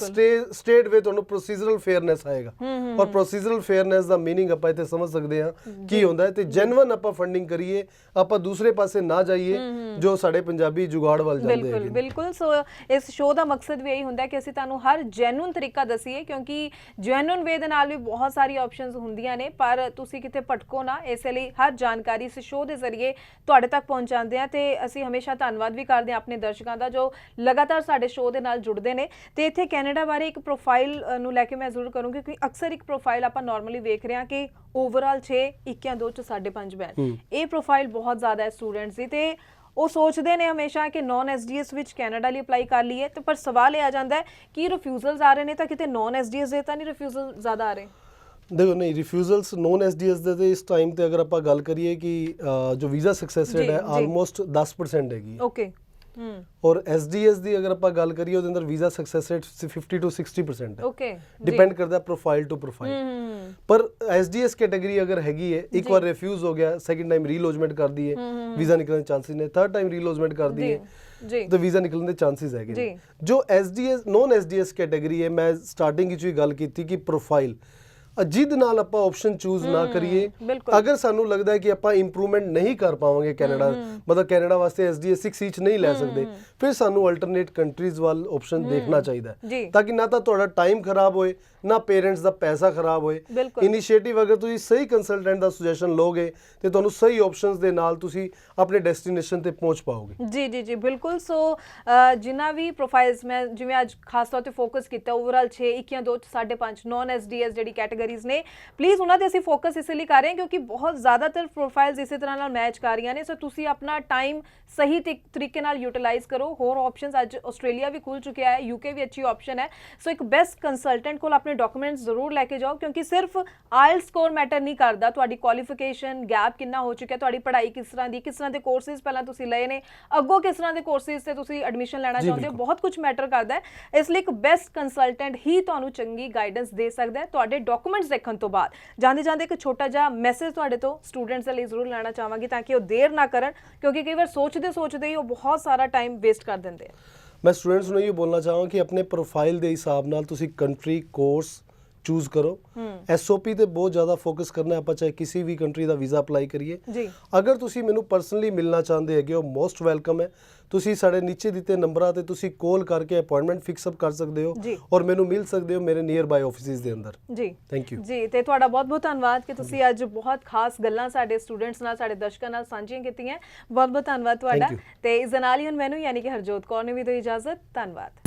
ਸਟੇਟ ਵੇ ਤੁਹਾਨੂੰ ਪ੍ਰੋਸੀਜਰਲ ਫੇਅਰਨੈਸ ਆਏਗਾ। ਔਰ ਪ੍ਰੋਸੀਜਰਲ ਫੇਅਰਨੈਸ ਦਾ ਮੀਨਿੰਗ ਆਪਾਂ ਇੱਥੇ ਸਮਝ ਸਕਦੇ ਹਾਂ ਕੀ ਹੁੰਦਾ ਹੈ। ਤੇ ਜੈਨੂਇਨ ਆਪਾਂ ਫੰਡਿੰਗ ਕਰੀਏ, ਆਪਾਂ ਦੂਸਰੇ ਪਾਸੇ ਨਾ ਜਾਈਏ ਜੋ ਸਾਡੇ ਪੰਜਾਬੀ ਜੁਗਾੜ ਵੱਲ ਜਾਂਦੇ ਹੈਗੇ। ਬਿਲਕੁਲ। ਸੋ ਇਸ ਸ਼ੋਅ ਦਾ ਮਕਸਦ ਵੀ ਇਹੀ ਹੁੰਦਾ ਕਿ ਅਸੀਂ ਤੁਹਾਨੂੰ ਹਰ ਜੈਨੂਇਨ ਤਰੀਕਾ ਦਸੀਏ, ਕਿਉਂਕਿ ਜੈਨੂਇਨ ਵੇ ਦੇ ਨਾਲ ਵੀ ਬਹੁਤ ਸਾਰੀ ਆਪਸ਼ਨਸ ਹੁੰਦੀਆਂ ਨੇ, ਪਰ ਤੁਸੀਂ ਕਿਤੇ ਭਟਕੋ ਨਾ। ਇਸ ਲਈ ਹਰ ਜਾਣਕਾਰੀ ਇਸ ਸ਼ੋਅ ਦੇ ਜ਼ਰੀਏ ਤੁਹਾਡੇ ਤੱਕ ਪਹੁੰਚਾਉਂਦੇ ਆ ਤੇ ਅਸੀਂ ਹਮੇਸ਼ਾ ਧੰਨਵਾਦ ਵੀ ਕਰਦੇ ਹਾਂ ਆਪਣੇ ਦਰਸ਼ਕਾਂ ਦਾ ਜੋ ਲਗਾਤਾਰ ਸਾਡੇ ਸ਼ੋਅ ਦੇ ਨਾਲ ਜੁੜਦੇ ਨੇ। ਤੇ ਇੱਥੇ ਕੈਨੇਡਾ ਬਾਰੇ ਇੱਕ ਪ੍ਰੋਫਾਈਲ ਨੂੰ ਲੈ ਕੇ ਮੈਂ ਜ਼ਰੂਰ ਕਰੂੰਗੀ, ਕਿਉਂਕਿ ਅਕਸਰ ਇੱਕ ਪ੍ਰੋਫਾਈਲ ਆਪਾਂ ਨਾਰਮਲੀ ਵੇਖ ਰਹੇ ਹਾਂ ਕਿ ਓਵਰਆਲ 6, 1 2 ਚ 5.5 ਬੈਂਡ। ਇਹ ਪ੍ਰੋਫਾਈਲ ਬਹੁਤ ਜ਼ਿਆਦਾ ਹੈ ਸਟੂਡੈਂਟਸ ਦੀ ਤੇ ਉਹ ਸੋਚਦੇ ਨੇ ਹਮੇਸ਼ਾ ਕਿ ਨੌਨ ਐਸਡੀਐਸ ਵਿੱਚ ਕੈਨੇਡਾ ਲਈ ਅਪਲਾਈ ਕਰ ਲਈਏ, ਤੇ ਪਰ ਸਵਾਲ ਇਹ ਆ ਜਾਂਦਾ ਹੈ ਕਿ ਰਿਫਿਊਜ਼ਲਸ ਆ ਰਹੇ ਨੇ ਤਾਂ ਕਿਤੇ ਨੌਨ ਐਸਡੀਐਸ ਦੇ ਤਾਂ ਨਹੀਂ ਰਿਫਿਊਜ਼ਲ ਜ਼ਿਆਦਾ ਆ ਰਹੇ? ਦੇਖੋ ਨਹੀਂ, ਰਿਫਿਊਜ਼ਲਸ ਨੌਨ ਐਸਡੀਐਸ ਦੇ ਤੇ ਇਸ ਟਾਈਮ ਤੇ ਅਗਰ ਆਪਾਂ ਗੱਲ ਕਰੀਏ ਕਿ ਜੋ ਵੀਜ਼ਾ ਸਕਸੈਸ ਰੇਟ ਹੈ ਆਲਮੋਸਟ 10% ਹੈਗੀ। ਓਕੇ। ਔਰ ਐਸਡੀਐਸ ਦੀ ਅਗਰ ਆਪਾਂ ਗੱਲ ਕਰੀਏ ਉਹਦੇ ਅੰਦਰ ਵੀਜ਼ਾ ਸਕਸੈਸ ਰੇਟ 50 to 60% ਹੈ। ਓਕੇ, ਡਿਪੈਂਡ ਕਰਦਾ ਪ੍ਰੋਫਾਈਲ ਟੂ ਪ੍ਰੋਫਾਈਲ। ਪਰ ਐਸਡੀਐਸ ਕੈਟਾਗਰੀ ਅਗਰ ਹੈਗੀ ਹੈ, ਇੱਕ ਵਾਰ ਰਿਫਿਊਜ਼ ਹੋ ਗਿਆ, ਸੈਕਿੰਡ ਟਾਈਮ ਰੀਲੋਜਮੈਂਟ ਕਰਦੀ ਹੈ, ਵੀਜ਼ਾ ਨਿਕਲਣ ਦੇ ਚਾਂਸਸ ਨੇ, ਥਰਡ ਟਾਈਮ ਰੀਲੋਜਮੈਂਟ ਕਰਦੀ ਹੈ ਤਾਂ ਵੀਜ਼ਾ ਨਿਕਲਣ ਦੇ ਚਾਂਸਸ ਹੈਗੇ ਨੇ। ਜੋ ਐਸਡੀਐਸ ਨੌਨ ਐਸਡੀਐਸ ਕੈਟਾਗਰੀ ਹੈ, ਮੈਂ ਸਟਾਰਟਿੰਗ ਵਿੱਚ ਵੀ ਗੱਲ ਕੀਤੀ ਕਿ ਪ੍ਰੋਫਾਈਲ ਜਿੱਦ ਨਾਲ ਆਪਾਂ ਆਪਸ਼ਨ ਚੂਜ਼ ਨਾ ਕਰੀਏ। ਅਗਰ ਸਾਨੂੰ ਲੱਗਦਾ ਹੈ ਕਿ ਆਪਾਂ ਇੰਪਰੂਵਮੈਂਟ ਨਹੀਂ ਕਰ ਪਾਵਾਂਗੇ ਕੈਨੇਡਾ, ਮਤਲਬ ਕੈਨੇਡਾ ਵਾਸਤੇ ਐਸਡੀਐਸ 6 ਚ ਨਹੀਂ ਲੈ ਸਕਦੇ, ਫਿਰ ਸਾਨੂੰ ਅਲਟਰਨੇਟ ਕੰਟਰੀਜ਼ ਵੱਲ ਆਪਸ਼ਨ ਦੇਖਣਾ ਚਾਹੀਦਾ ਹੈ, ਤਾਂ ਕਿ ਨਾ ਤਾਂ ਤੁਹਾਡਾ ਟਾਈਮ ਖਰਾਬ ਹੋਏ ਨਾ ਪੇਰੈਂਟਸ ਦਾ ਪੈਸਾ ਖਰਾਬ ਹੋਏ। ਇਨੀਸ਼ੀਏਟਿਵ ਅਗਰ ਤੁਸੀਂ ਸਹੀ ਕੰਸਲਟੈਂਟ ਦਾ ਸੁਜੈਸ਼ਨ ਲਓਗੇ ਤੇ ਤੁਹਾਨੂੰ ਸਹੀ ਆਪਸ਼ਨਸ ਦੇ ਨਾਲ ਤੁਸੀਂ ਆਪਣੇ ਡੈਸਟੀਨੇਸ਼ਨ ਤੇ ਪਹੁੰਚ ਪਾਓਗੇ। ਜੀ ਜੀ ਜੀ, ਬਿਲਕੁਲ। ਸੋ ਜਿੰਨਾ ਵੀ ਪ੍ਰੋਫਾਈਲਸ ਮੈਂ ਜਿਵੇਂ ਅੱਜ ਖਾਸ ਤੌਰ ਤੇ ਫੋਕਸ ਕੀਤਾ ਓਵਰਆਲ 6, 1 2 5.5 ਨੌਨ ਐਸਡੀਐਸ ਜਿਹੜੀ ਕੈਟਾਗਰੀਜ਼ ਨੇ, ਪਲੀਜ਼ ਉਹਨਾਂ ਤੇ ਅਸੀਂ ਫੋਕਸ ਇਸ ਲਈ ਕਰ ਰਹੇ ਹਾਂ ਕਿਉਂਕਿ ਬਹੁਤ ਜ਼ਿਆਦਾਤਰ ਪ੍ਰੋਫਾਈਲਸ ਇਸੇ ਤਰ੍ਹਾਂ ਨਾਲ ਮੈਚ ਕਰ ਰਹੀਆਂ ਨੇ। ਸੋ ਤੁਸੀਂ ਆਪਣਾ ਟਾਈਮ ਸਹੀ ਤਰੀਕੇ ਨਾਲ ਯੂਟਿਲਾਈਜ਼ ਕਰੋ। ਹੋਰ ਆਪਸ਼ਨਸ ਅੱਜ ਆਸਟ੍ਰੇਲੀਆ ਵੀ ਖੁੱਲ ਚੁੱਕਿਆ ਹੈ, ਯੂਕੇ ਵੀ ਅੱਛੀ ਆਪਸ਼ਨ ਹੈ। ਸੋ ਇੱਕ ਬੈਸਟ ਕੰਸਲਟੈਂਟ ਕੋਲ ਆਪਣੇ ਡਾਕੂਮੈਂਟਸ ਜ਼ਰੂਰ ਲੈ ਕੇ ਜਾਓ, ਕਿਉਂਕਿ ਸਿਰਫ ਆਇਲਸ ਸਕੋਰ ਮੈਟਰ ਨਹੀਂ ਕਰਦਾ, ਤੁਹਾਡੀ ਕੁਆਲੀਫਿਕੇਸ਼ਨ ਗੈਪ ਕਿੰਨਾ ਹੋ ਚੁੱਕਿਆ, ਤੁਹਾਡੀ ਪੜ੍ਹਾਈ ਕਿਸ ਤਰ੍ਹਾਂ ਦੀ, ਕਿਸ ਤਰ੍ਹਾਂ ਦੇ ਕੋਰਸਿਸ ਪਹਿਲਾਂ ਤੁਸੀਂ ਲਏ ਨੇ, ਅੱਗੋਂ ਕਿਸ ਤਰ੍ਹਾਂ ਦੇ ਕੋਰਸਿਸ ਤੇ ਤੁਸੀਂ ਐਡਮਿਸ਼ਨ ਲੈਣਾ ਚਾਹੁੰਦੇ ਹੋ, ਬਹੁਤ ਕੁਝ ਮੈਟਰ ਕਰਦਾ ਹੈ। ਇਸ ਲਈ ਇੱਕ ਬੈਸਟ ਕੰਸਲਟੈਂਟ ਹੀ ਤੁਹਾਨੂੰ ਚੰਗੀ ਗਾਈਡੈਂਸ ਦੇ ਸਕਦਾ ਹੈ। ਤੁਹਾਡੇ ਡਾਕੂਮੈਂਟਸ ਦੇਖਣ ਤੋਂ ਬਾਅਦ ਜਾਂਦੇ ਜਾਂਦੇ ਇੱਕ ਛੋਟਾ ਜਿਹਾ ਮੈਸੇਜ ਤੁਹਾਡੇ ਤੋਂ ਸਟੂਡੈਂਟਸ ਦੇ ਲਈ ਜ਼ਰੂਰ ਲੈਣਾ ਚਾਹਾਂਗੀ ਤਾਂ ਕਿ ਉਹ ਦੇਰ ਨਾ ਕਰਨ, ਕਿਉਂਕਿ ਕਈ ਵਾਰ ਸੋਚਦੇ ਹੀ ਉਹ ਬਹੁਤ ਸਾਰਾ ਟਾਈਮ ਵੇਸਟ ਕਰ ਦਿੰਦੇ ਆ। ਮੈਂ ਸਟੂਡੈਂਟਸ ਨੂੰ ਇਹ ਬੋਲਣਾ ਚਾਹਾਂਗਾ ਕਿ ਆਪਣੇ ਪ੍ਰੋਫਾਈਲ ਦੇ ਹਿਸਾਬ ਨਾਲ ਤੁਸੀਂ ਕੰਟਰੀ, ਕੋਰਸ ਚੂਜ਼ ਕਰੋ। ਐਸਓਪੀ ਤੇ ਬਹੁਤ ਜ਼ਿਆਦਾ ਫੋਕਸ ਕਰਨਾ, ਆਪਾਂ ਚਾਹੇ ਕਿਸੇ ਵੀ ਕੰਟਰੀ ਦਾ ਵੀਜ਼ਾ ਅਪਲਾਈ ਕਰੀਏ। ਅਗਰ ਤੁਸੀਂ ਮੈਨੂੰ ਪਰਸਨਲੀ ਮਿਲਣਾ ਚਾਹੁੰਦੇ ਹੈਗੇ ਹੋ, ਮੋਸਟ ਵੈਲਕਮ ਹੈ। ਤੁਸੀਂ ਸਾਡੇ ਨੀਚੇ ਦਿੱਤੇ ਨੰਬਰਾਂ ਤੇ ਤੁਸੀਂ ਕਾਲ ਕਰਕੇ ਅਪਾਇੰਟਮੈਂਟ ਫਿਕਸ ਅਪ ਕਰ ਸਕਦੇ ਹੋ ਔਰ ਮੈਨੂੰ ਮਿਲ ਸਕਦੇ ਹੋ ਮੇਰੇ ਨੀਅਰ ਬਾਈ ਆਫਿਸਿਸ ਦੇ ਅੰਦਰ। ਜੀ ਥੈਂਕ ਯੂ ਜੀ। ਤੇ ਤੁਹਾਡਾ ਬਹੁਤ ਬਹੁਤ ਧੰਨਵਾਦ ਕਿ ਤੁਸੀਂ ਅੱਜ ਬਹੁਤ ਖਾਸ ਗੱਲਾਂ ਸਾਡੇ ਸਟੂਡੈਂਟਸ ਨਾਲ, ਸਾਡੇ ਦਰਸ਼ਕਾਂ ਨਾਲ ਸਾਂਝੀਆਂ ਕੀਤੀਆਂ। ਬਹੁਤ ਬਹੁਤ ਧੰਨਵਾਦ ਤੁਹਾਡਾ। ਤੇ ਇਸ ਦੇ ਨਾਲ ਹੀ ਹੁਣ ਮੈਨੂੰ ਯਾਨੀ ਕਿ ਹਰਜੋਤ ਕੌਰ ਨੇ ਵੀ ਦਿਓ ਇਜਾਜ਼ਤ। ਧੰਨਵਾਦ।